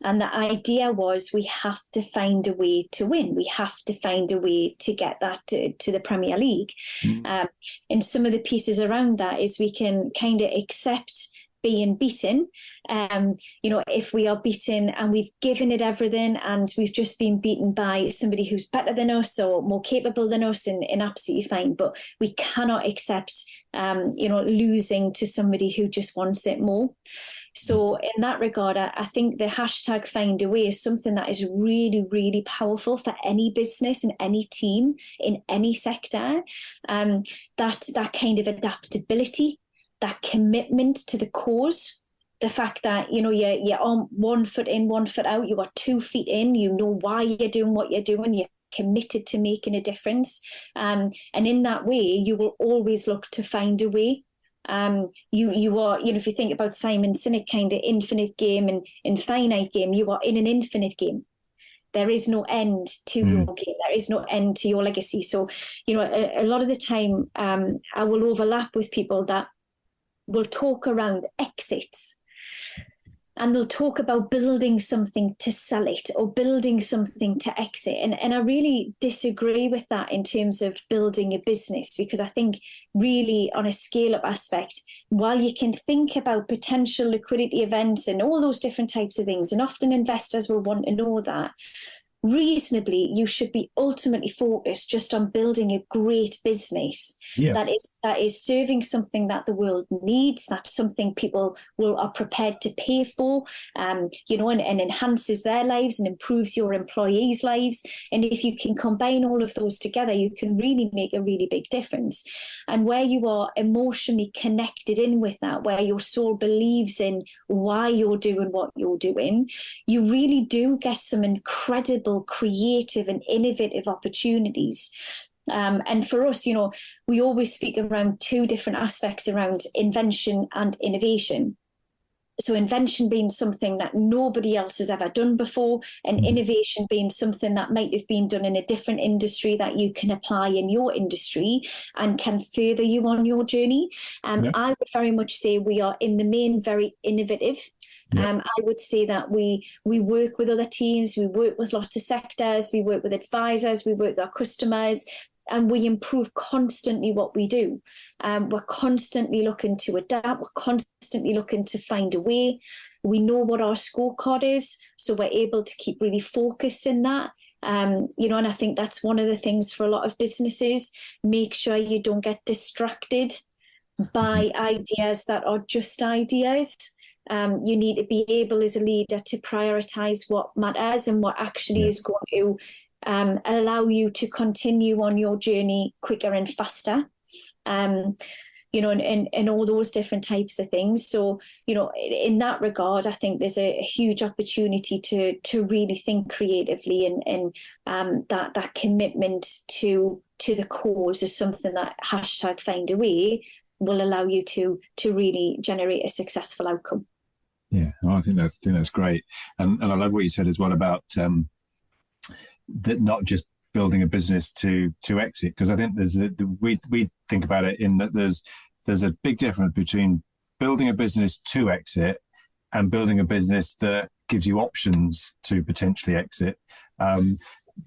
And the idea was, we have to find a way to win. We have to find a way to get that to the Premier League. And some of the pieces around that is we can kind of accept being beaten. If we are beaten and we've given it everything and we've just been beaten by somebody who's better than us or more capable than us, and absolutely fine. But we cannot accept, losing to somebody who just wants it more. So in that regard, I think the #FindAWay is something that is really, really powerful for any business and any team in any sector. That kind of adaptability, that commitment to the cause, the fact that, you're on 1 foot in, 1 foot out, you are 2 feet in, you know why you're doing what you're doing, you're committed to making a difference. And in that way, you will always look to find a way. You are, if you think about Simon Sinek kind of infinite game and infinite game, you are in an infinite game. There is no end to your game. There is no end to your legacy. So, a lot of the time, I will overlap with people that will talk around exits. and they'll talk about building something to sell it or building something to exit. And I really disagree with that in terms of building a business, because I think really on a scale-up aspect, while you can think about potential liquidity events and all those different types of things, and often investors will want to know that, reasonably, you should be ultimately focused just on building a great business that is serving something that the world needs, that's something people are prepared to pay for, and enhances their lives and improves your employees' lives. And if you can combine all of those together, you can really make a really big difference. And where you are emotionally connected in with that, where your soul believes in why you're doing what you're doing, you really do get some incredible creative and innovative opportunities. And for us, we always speak around two different aspects around invention and innovation. So invention being something that nobody else has ever done before, and innovation being something that might have been done in a different industry that you can apply in your industry and can further you on your journey. I would very much say we are in the main very innovative. I would say that we work with other teams, we work with lots of sectors, we work with advisors, we work with our customers, and we improve constantly what we do. We're constantly looking to adapt. We're constantly looking to find a way. We know what our scorecard is, so we're able to keep really focused in that. And I think that's one of the things for a lot of businesses. Make sure you don't get distracted by ideas that are just ideas. You need to be able as a leader to prioritize what matters and what actually is going to allow you to continue on your journey quicker and faster, and all those different types of things. So, in that regard, I think there's a huge opportunity to really think creatively, and that commitment to the cause is something that #FindAway will allow you to really generate a successful outcome. Yeah, I think that's great, and I love what you said as well about that not just building a business to exit, because I think we think about it in that there's a big difference between building a business to exit and building a business that gives you options to potentially exit.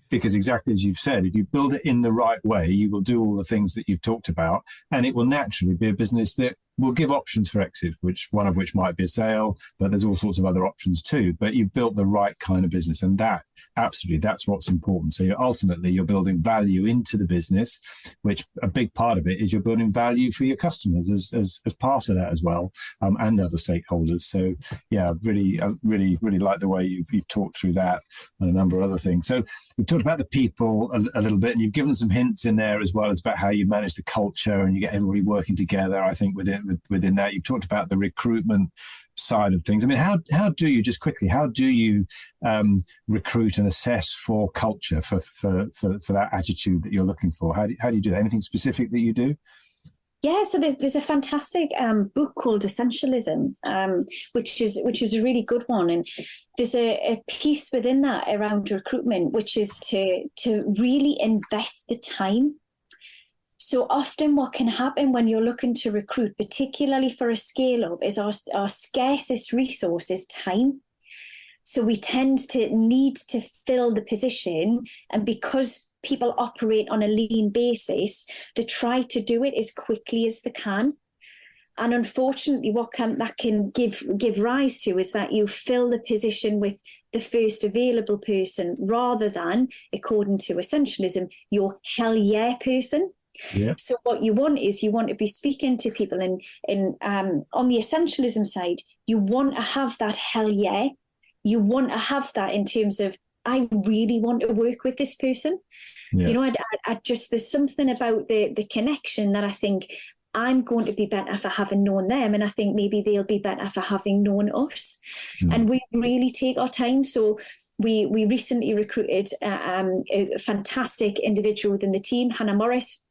Because exactly as you've said, if you build it in the right way, you will do all the things that you've talked about, and it will naturally be a business that will give options for exit, one of which might be a sale, but there's all sorts of other options too. But you've built the right kind of business, and that's what's important. So you're building value into the business, which a big part of it is you're building value for your customers as part of that as well, and other stakeholders. So yeah, I really like the way you've talked through that and a number of other things. So we've talked about the people a little bit, and you've given some hints in there as well as about how you manage the culture and you get everybody working together. I think within that, you've talked about the recruitment side of things. I mean, how do you recruit and assess for culture, for that attitude that you're looking for? How do you do that? Anything specific that you do? Yeah, so there's a fantastic book called Essentialism, which is a really good one, and there's a piece within that around recruitment, which is to really invest the time. So often what can happen when you're looking to recruit, particularly for a scale-up, is our scarcest resource is time. So we tend to need to fill the position, and because people operate on a lean basis, they try to do it as quickly as they can. And unfortunately, what that can give rise to is that you fill the position with the first available person rather than, according to Essentialism, your hell yeah person. Yeah. So what you want to be speaking to people, and on the Essentialism side, you want to have that hell yeah. You want to have that in terms of, I really want to work with this person. Yeah. I just, there's something about the connection that I think I'm going to be better for having known them, and I think maybe they'll be better for having known us. And we really take our time. So we recently recruited a fantastic individual within the team, Hannah Morris,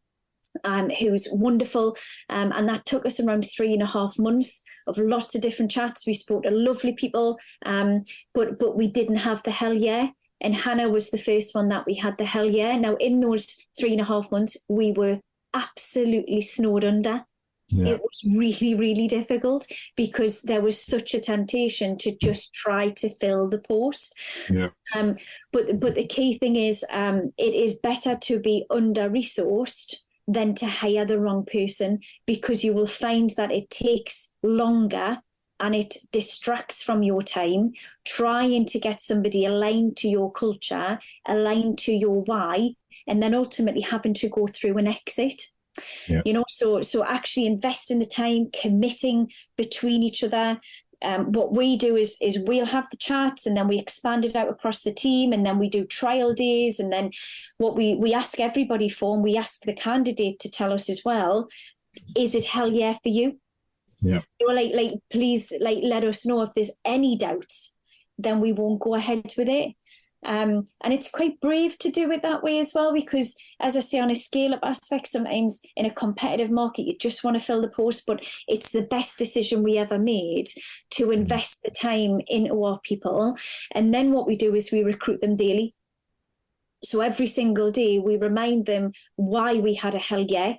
who's wonderful, and that took us around 3.5 months of lots of different chats. We spoke to lovely people, but we didn't have the hell yeah, and Hannah was the first one that we had the hell yeah. Now in those 3.5 months we were absolutely snowed under. It was really, really difficult because there was such a temptation to just try to fill the post. But the key thing is it is better to be under-resourced than to hire the wrong person, because you will find that it takes longer and it distracts from your time trying to get somebody aligned to your culture, aligned to your why, and then ultimately having to go through an exit. So actually investing the time, committing between each other. What we do is we'll have the chats, and then we expand it out across the team, and then we do trial days, and then what we ask everybody for, and we ask the candidate to tell us as well, is it hell yeah for you? Please let us know if there's any doubts, then we won't go ahead with it. And it's quite brave to do it that way as well, because as I say, on a scale up aspect, sometimes in a competitive market you just want to fill the post, but it's the best decision we ever made to invest the time into our people. And then what we do is we recruit them daily. So every single day we remind them why we had a hell yeah.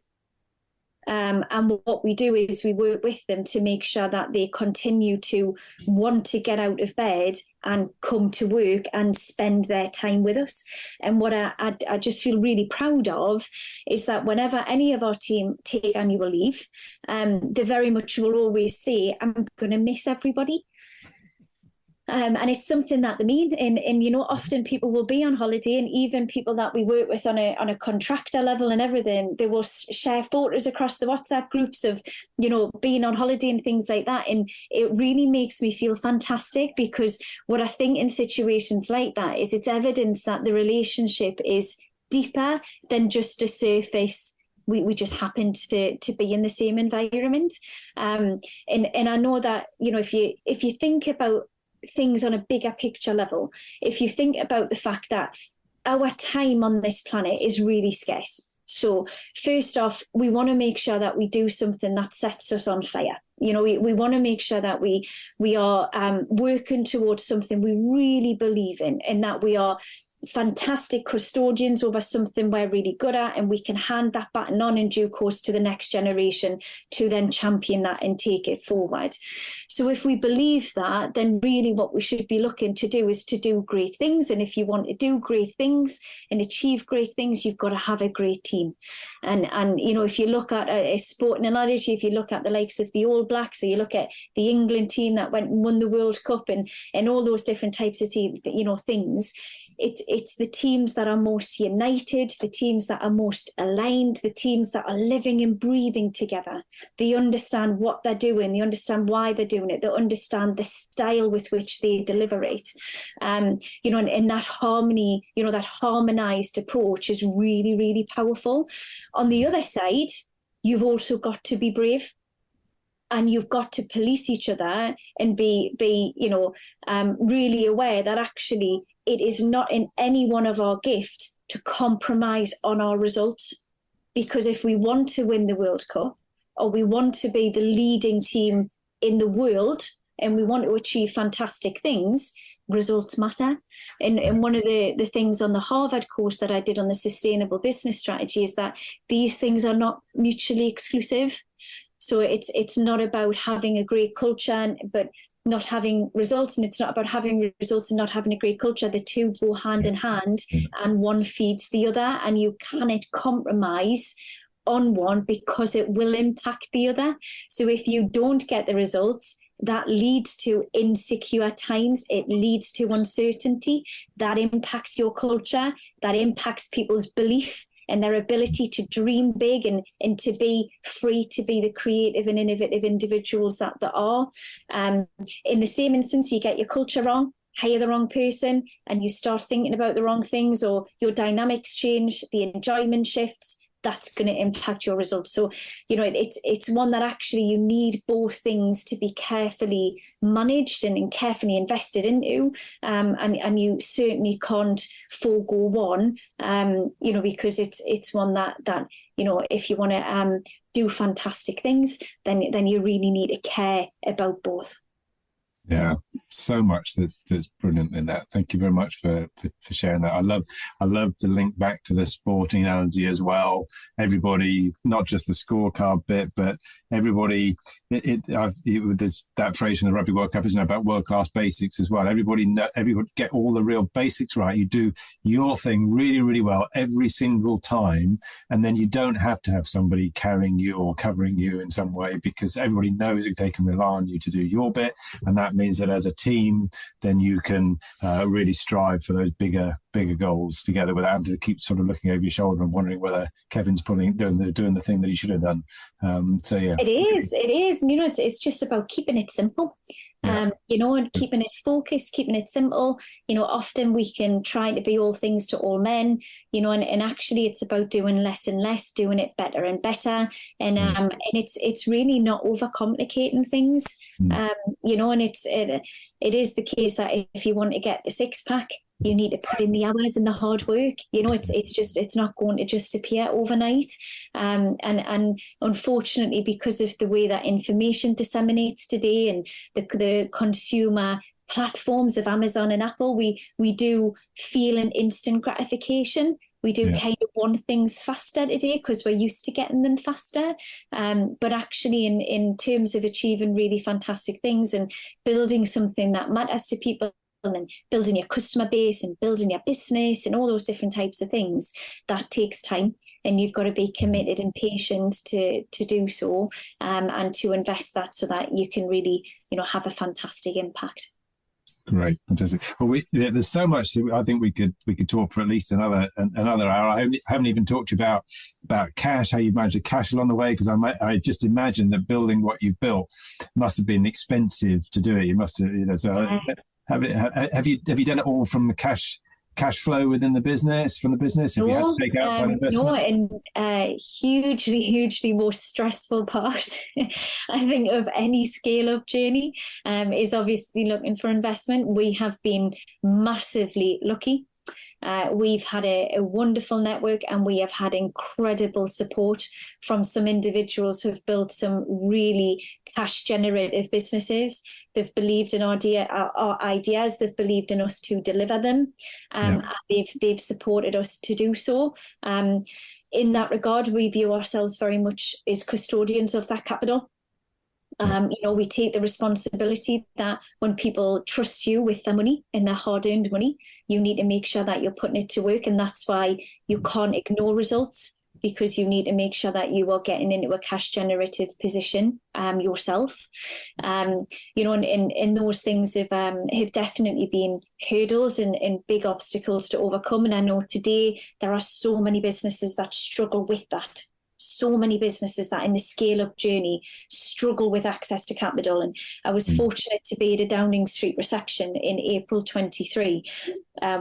And what we do is we work with them to make sure that they continue to want to get out of bed and come to work and spend their time with us. And what I just feel really proud of is that whenever any of our team take annual leave, they very much will always say, I'm going to miss everybody. And it's something that they mean. And often people will be on holiday, and even people that we work with on a contractor level and everything, they will share photos across the WhatsApp groups of, being on holiday and things like that. And it really makes me feel fantastic, because what I think in situations like that is it's evidence that the relationship is deeper than just a surface. We just happen to be in the same environment. And I know that, if you think about things on a bigger picture level, if you think about the fact that our time on this planet is really scarce. So first off, we want to make sure that we do something that sets us on fire. We want to make sure that we are working towards something we really believe in, and that we are fantastic custodians over something we're really good at, and we can hand that baton on in due course to the next generation to then champion that and take it forward. So if we believe that, then really what we should be looking to do is to do great things. And if you want to do great things and achieve great things, you've got to have a great team. And if you look at a sporting analogy, if you look at the likes of the All Blacks, or you look at the England team that went and won the World Cup, and all those different types of things, it's the teams that are most united, the teams that are most aligned, the teams that are living and breathing together. They understand what they're doing, they understand why they're doing it, they understand the style with which they deliver it. And that harmony, that harmonized approach is really, really powerful. On the other side, you've also got to be brave. And you've got to police each other and be really aware that actually it is not in any one of our gift to compromise on our results. Because if we want to win the World Cup, or we want to be the leading team in the world, and we want to achieve fantastic things, results matter. And one of the things on the Harvard course that I did on the sustainable business strategy is that these things are not mutually exclusive. So it's not about having a great culture but not having results, and it's not about having results and not having a great culture. The two go hand in hand, and one feeds the other, and you cannot compromise on one because it will impact the other. So if you don't get the results, that leads to insecure times, it leads to uncertainty, that impacts your culture, that impacts people's belief and their ability to dream big and to be free to be the creative and innovative individuals that they are. In the same instance, you get your culture wrong, hire the wrong person, and you start thinking about the wrong things, or your dynamics change, the enjoyment shifts. That's going to impact your results. So, it's one that actually you need both things to be carefully managed and carefully invested into. And you certainly can't forego one, because it's one that if you want to do fantastic things, then you really need to care about both. Yeah. so much that's brilliant in that. Thank you very much for sharing that. I love the link back to the sporting analogy as well. Everybody, not just the scorecard bit, but everybody. That phrase from the Rugby World Cup is about world class basics as well. Everybody get all the real basics right. You do your thing really, really well every single time, and then you don't have to have somebody carrying you or covering you in some way, because everybody knows that they can rely on you to do your bit, and that means that as a team, then you can really strive for those bigger goals together without having to keep sort of looking over your shoulder and wondering whether Kevin's doing the thing that he should have done. So yeah, it is. You know, it's just about keeping it simple. You know, and keeping it focused, keeping it simple. You know, often we can try to be all things to all men, you know, and actually it's about doing less and less, doing it better and better. And it's really not overcomplicating things. You know, and it is the case that if you want to get the six pack, you need to put in the hours and the hard work. You know, it's not going to just appear overnight. And unfortunately, because of the way that information disseminates today and the consumer platforms of Amazon and Apple, we do feel an instant gratification. We do kind of want things faster today because we're used to getting them faster. But actually in terms of achieving really fantastic things and building something that matters to people, and building your customer base and building your business and all those different types of things, that takes time, and you've got to be committed and patient to do so, and to invest that so that you can really, you know, have a fantastic impact. Great, fantastic. Well, there's so much that I think we could talk for at least another hour. I haven't even talked to you about cash, how you manage the cash along the way, because I just imagine that building what you've built must have been expensive to do it. You must have, you know. So have you done it all from the cash flow within the business, from the business? Have you had to take outside investment? No, and hugely more stressful part, I think, of any scale-up journey is obviously looking for investment. We have been massively lucky. We've had a wonderful network, and we have had incredible support from some individuals who've built some really cash generative businesses. They've believed in our ideas. They've believed in us to deliver them. And they've supported us to do so. In that regard, we view ourselves very much as custodians of that capital. You know, we take the responsibility that when people trust you with their money and their hard-earned money, you need to make sure that you're putting it to work. And that's why you can't ignore results, because you need to make sure that you are getting into a cash generative position yourself. You know, and those things have definitely been hurdles and big obstacles to overcome. And I know today there are so many businesses that struggle with that. So many businesses that in the scale-up journey struggle with access to capital. And I was fortunate to be at a Downing Street reception in April 23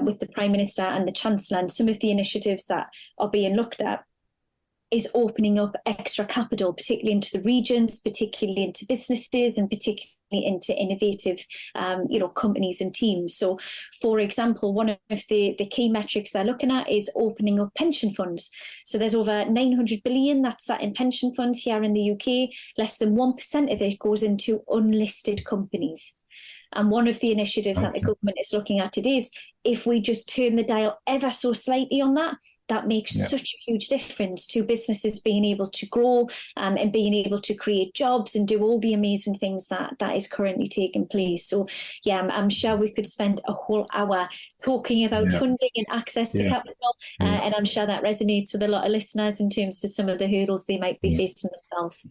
with the Prime Minister and the Chancellor. And some of the initiatives that are being looked at is opening up extra capital, particularly into the regions, particularly into businesses, and particularly into innovative, you know, companies and teams. So, for example, one of the key metrics they're looking at is opening up pension funds. So there's over 900 billion that's sat in pension funds here in the UK. Less than 1% of it goes into unlisted companies. And one of the initiatives that the government is looking at today is if we just turn the dial ever so slightly on that, that makes such a huge difference to businesses being able to grow and being able to create jobs and do all the amazing things that is currently taking place. So, I'm sure we could spend a whole hour talking about funding and access to capital, and I'm sure that resonates with a lot of listeners in terms of some of the hurdles they might be facing themselves.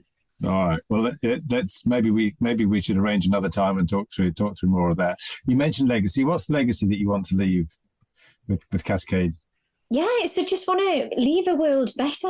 All right. Well, that's maybe we should arrange another time and talk through more of that. You mentioned legacy. What's the legacy that you want to leave with Cascade? Yeah, so just want to leave a world better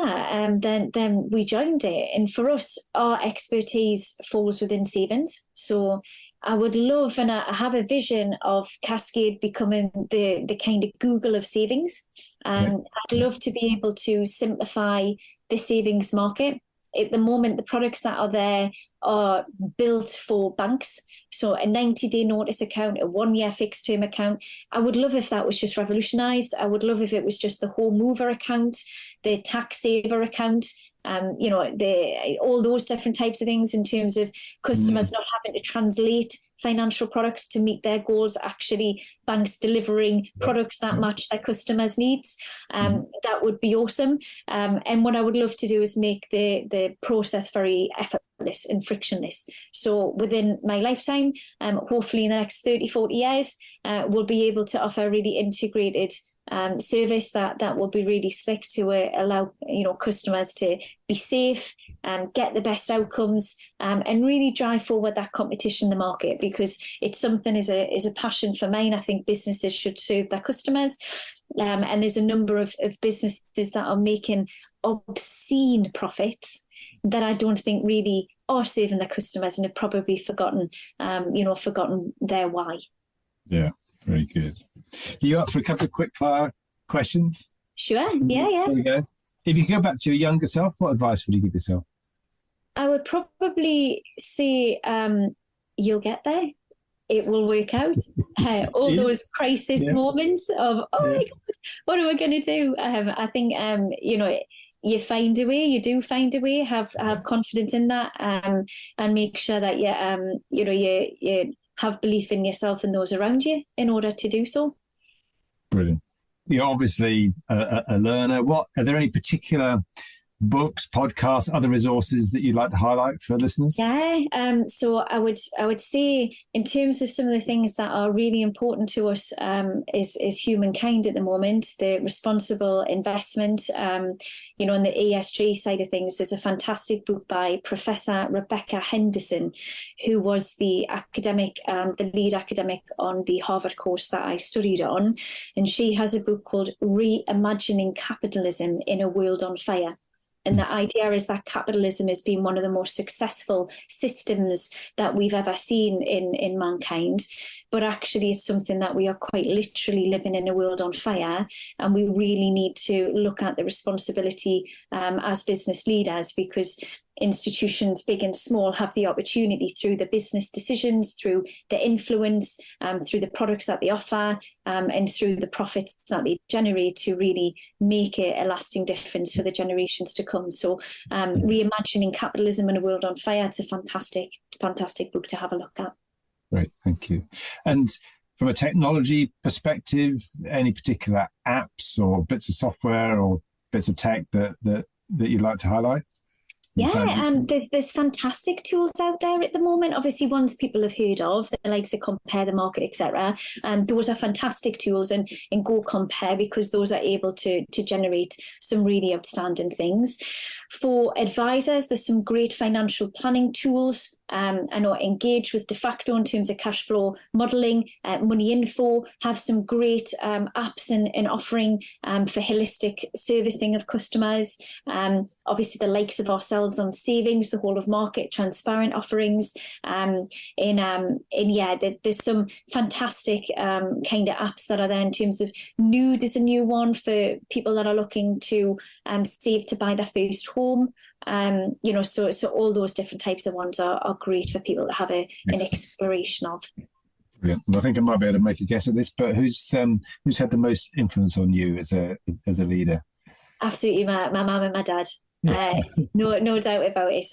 than we joined it. And for us, our expertise falls within savings. So I would love, and I have a vision of Cascade becoming the kind of Google of savings. I'd love to be able to simplify the savings market. At the moment, the products that are there are built for banks. So a 90-day notice account, a 1-year fixed term account. I would love if that was just revolutionised. I would love if it was just the home mover account, the tax saver account, all those different types of things in terms of customers not having to translate financial products to meet their goals, actually banks delivering products that match their customers' needs. That would be awesome. And what I would love to do is make the process very effortless and frictionless. So within my lifetime, hopefully in the next 30, 40 years, we'll be able to offer a really integrated service that will be really slick to allow customers to be safe and get the best outcomes, and really drive forward that competition in the market, because it's something is a passion for mine. I think businesses should serve their customers, and there's a number of businesses that are making obscene profits that I don't think really are serving their customers and have probably forgotten their why. Yeah. Very good. Are you up for a couple of quick fire questions? Sure. Yeah. There we go. If you could go back to your younger self, what advice would you give yourself? I would probably say, you'll get there. It will work out. Those crisis moments of, my God, what am I going to do? I think, you find a way, you do find a way, have confidence in that, and make sure that you have belief in yourself and those around you in order to do so. Brilliant. You're obviously a learner. Are there any particular books, podcasts, other resources that you'd like to highlight for listeners? Yeah, so I would say in terms of some of the things that are really important to us is humankind at the moment, the responsible investment, on the ESG side of things. There's a fantastic book by Professor Rebecca Henderson, who was the lead academic on the Harvard course that I studied on. And she has a book called Reimagining Capitalism in a World on Fire. And the idea is that capitalism has been one of the most successful systems that we've ever seen in mankind. But actually, it's something that we are quite literally living in a world on fire. And we really need to look at the responsibility as business leaders, because institutions, big and small, have the opportunity through the business decisions, through the influence, through the products that they offer, and through the profits that they generate to really make a lasting difference for the generations to come. So Reimagining Capitalism in a World on Fire, it's a fantastic book to have a look at. Great, thank you. And from a technology perspective, any particular apps or bits of software or bits of tech that you'd like to highlight? Yeah, there's fantastic tools out there at the moment. Obviously, ones people have heard of, the likes of Compare the Market, etc. Those are fantastic tools, and Go Compare, because those are able to generate some really outstanding things. For advisors, there's some great financial planning tools. I know Engage with De Facto in terms of cash flow modelling, Money Info have some great apps and offering for holistic servicing of customers. Obviously, the likes of ourselves on savings, the whole of market transparent offerings. There's some fantastic kind of apps that are there in terms of Nude is a new one for people that are looking to save to buy their first home. So all those different types of ones are great for people to have an exploration of. Brilliant. Well, I think I might be able to make a guess at this, but who's had the most influence on you as a leader? Absolutely, my mum and my dad. No doubt about it.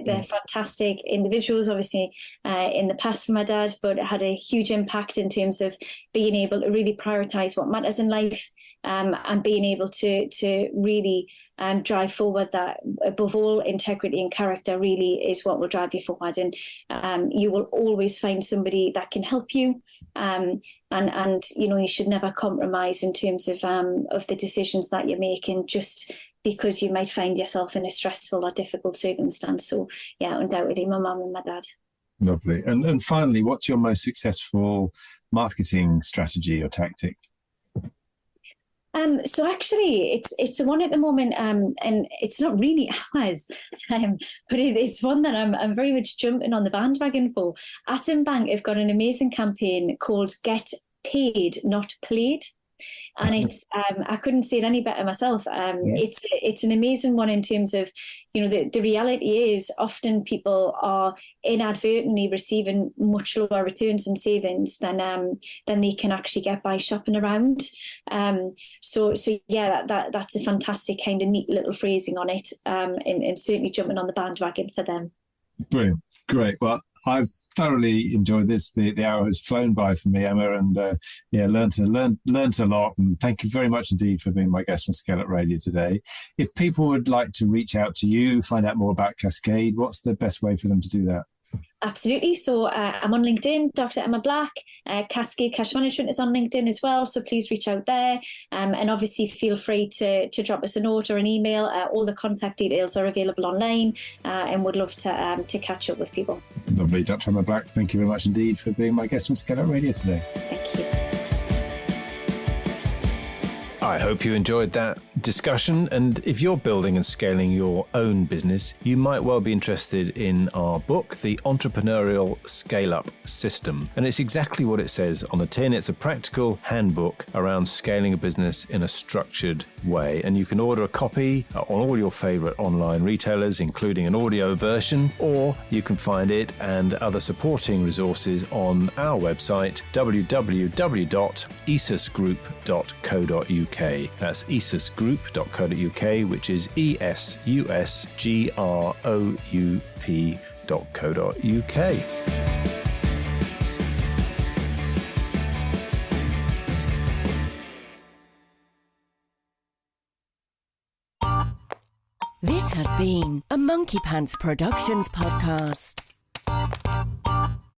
They're fantastic individuals, obviously, in the past for my dad, but it had a huge impact in terms of being able to really prioritise what matters in life, and being able to really drive forward that, above all, integrity and character really is what will drive you forward. And you will always find somebody that can help you. And you should never compromise in terms of the decisions that you're making, just because you might find yourself in a stressful or difficult circumstance. So, yeah, undoubtedly, my mum and my dad. Lovely. And finally, what's your most successful marketing strategy or tactic? So actually, it's one at the moment, and it's not really ours, but it's one that I'm very much jumping on the bandwagon for. Atom Bank have got an amazing campaign called Get Paid, Not Played. And it's I couldn't say it any better myself. It's an amazing one in terms of, the reality is often people are inadvertently receiving much lower returns and savings than they can actually get by shopping around. So that's a fantastic kind of neat little phrasing on it, and certainly jumping on the bandwagon for them. Brilliant, great. Well, I've thoroughly enjoyed this. The hour has flown by for me, Emma, and learned a lot. And thank you very much indeed for being my guest on ScaleUp Radio today. If people would like to reach out to you, find out more about Cascade, what's the best way for them to do that? Absolutely. So I'm on LinkedIn, Dr. Emma Black. Cascade Cash Management is on LinkedIn as well. So please reach out there. And obviously feel free to drop us a note or an email. All the contact details are available online, and would love to catch up with people. Lovely. Dr. Emma Black, thank you very much indeed for being my guest on ScaleUp Radio today. Thank you. I hope you enjoyed that discussion, and if you're building and scaling your own business, you might well be interested in our book, The Entrepreneurial Scale-Up System. And it's exactly what it says on the tin. It's a practical handbook around scaling a business in a structured way. And you can order a copy on all your favorite online retailers, including an audio version, or you can find it and other supporting resources on our website, www.esusgroup.co.uk. That's esusgroup.co.uk, which is esusgroup.co.uk. This has been a Monkey Pants Productions podcast.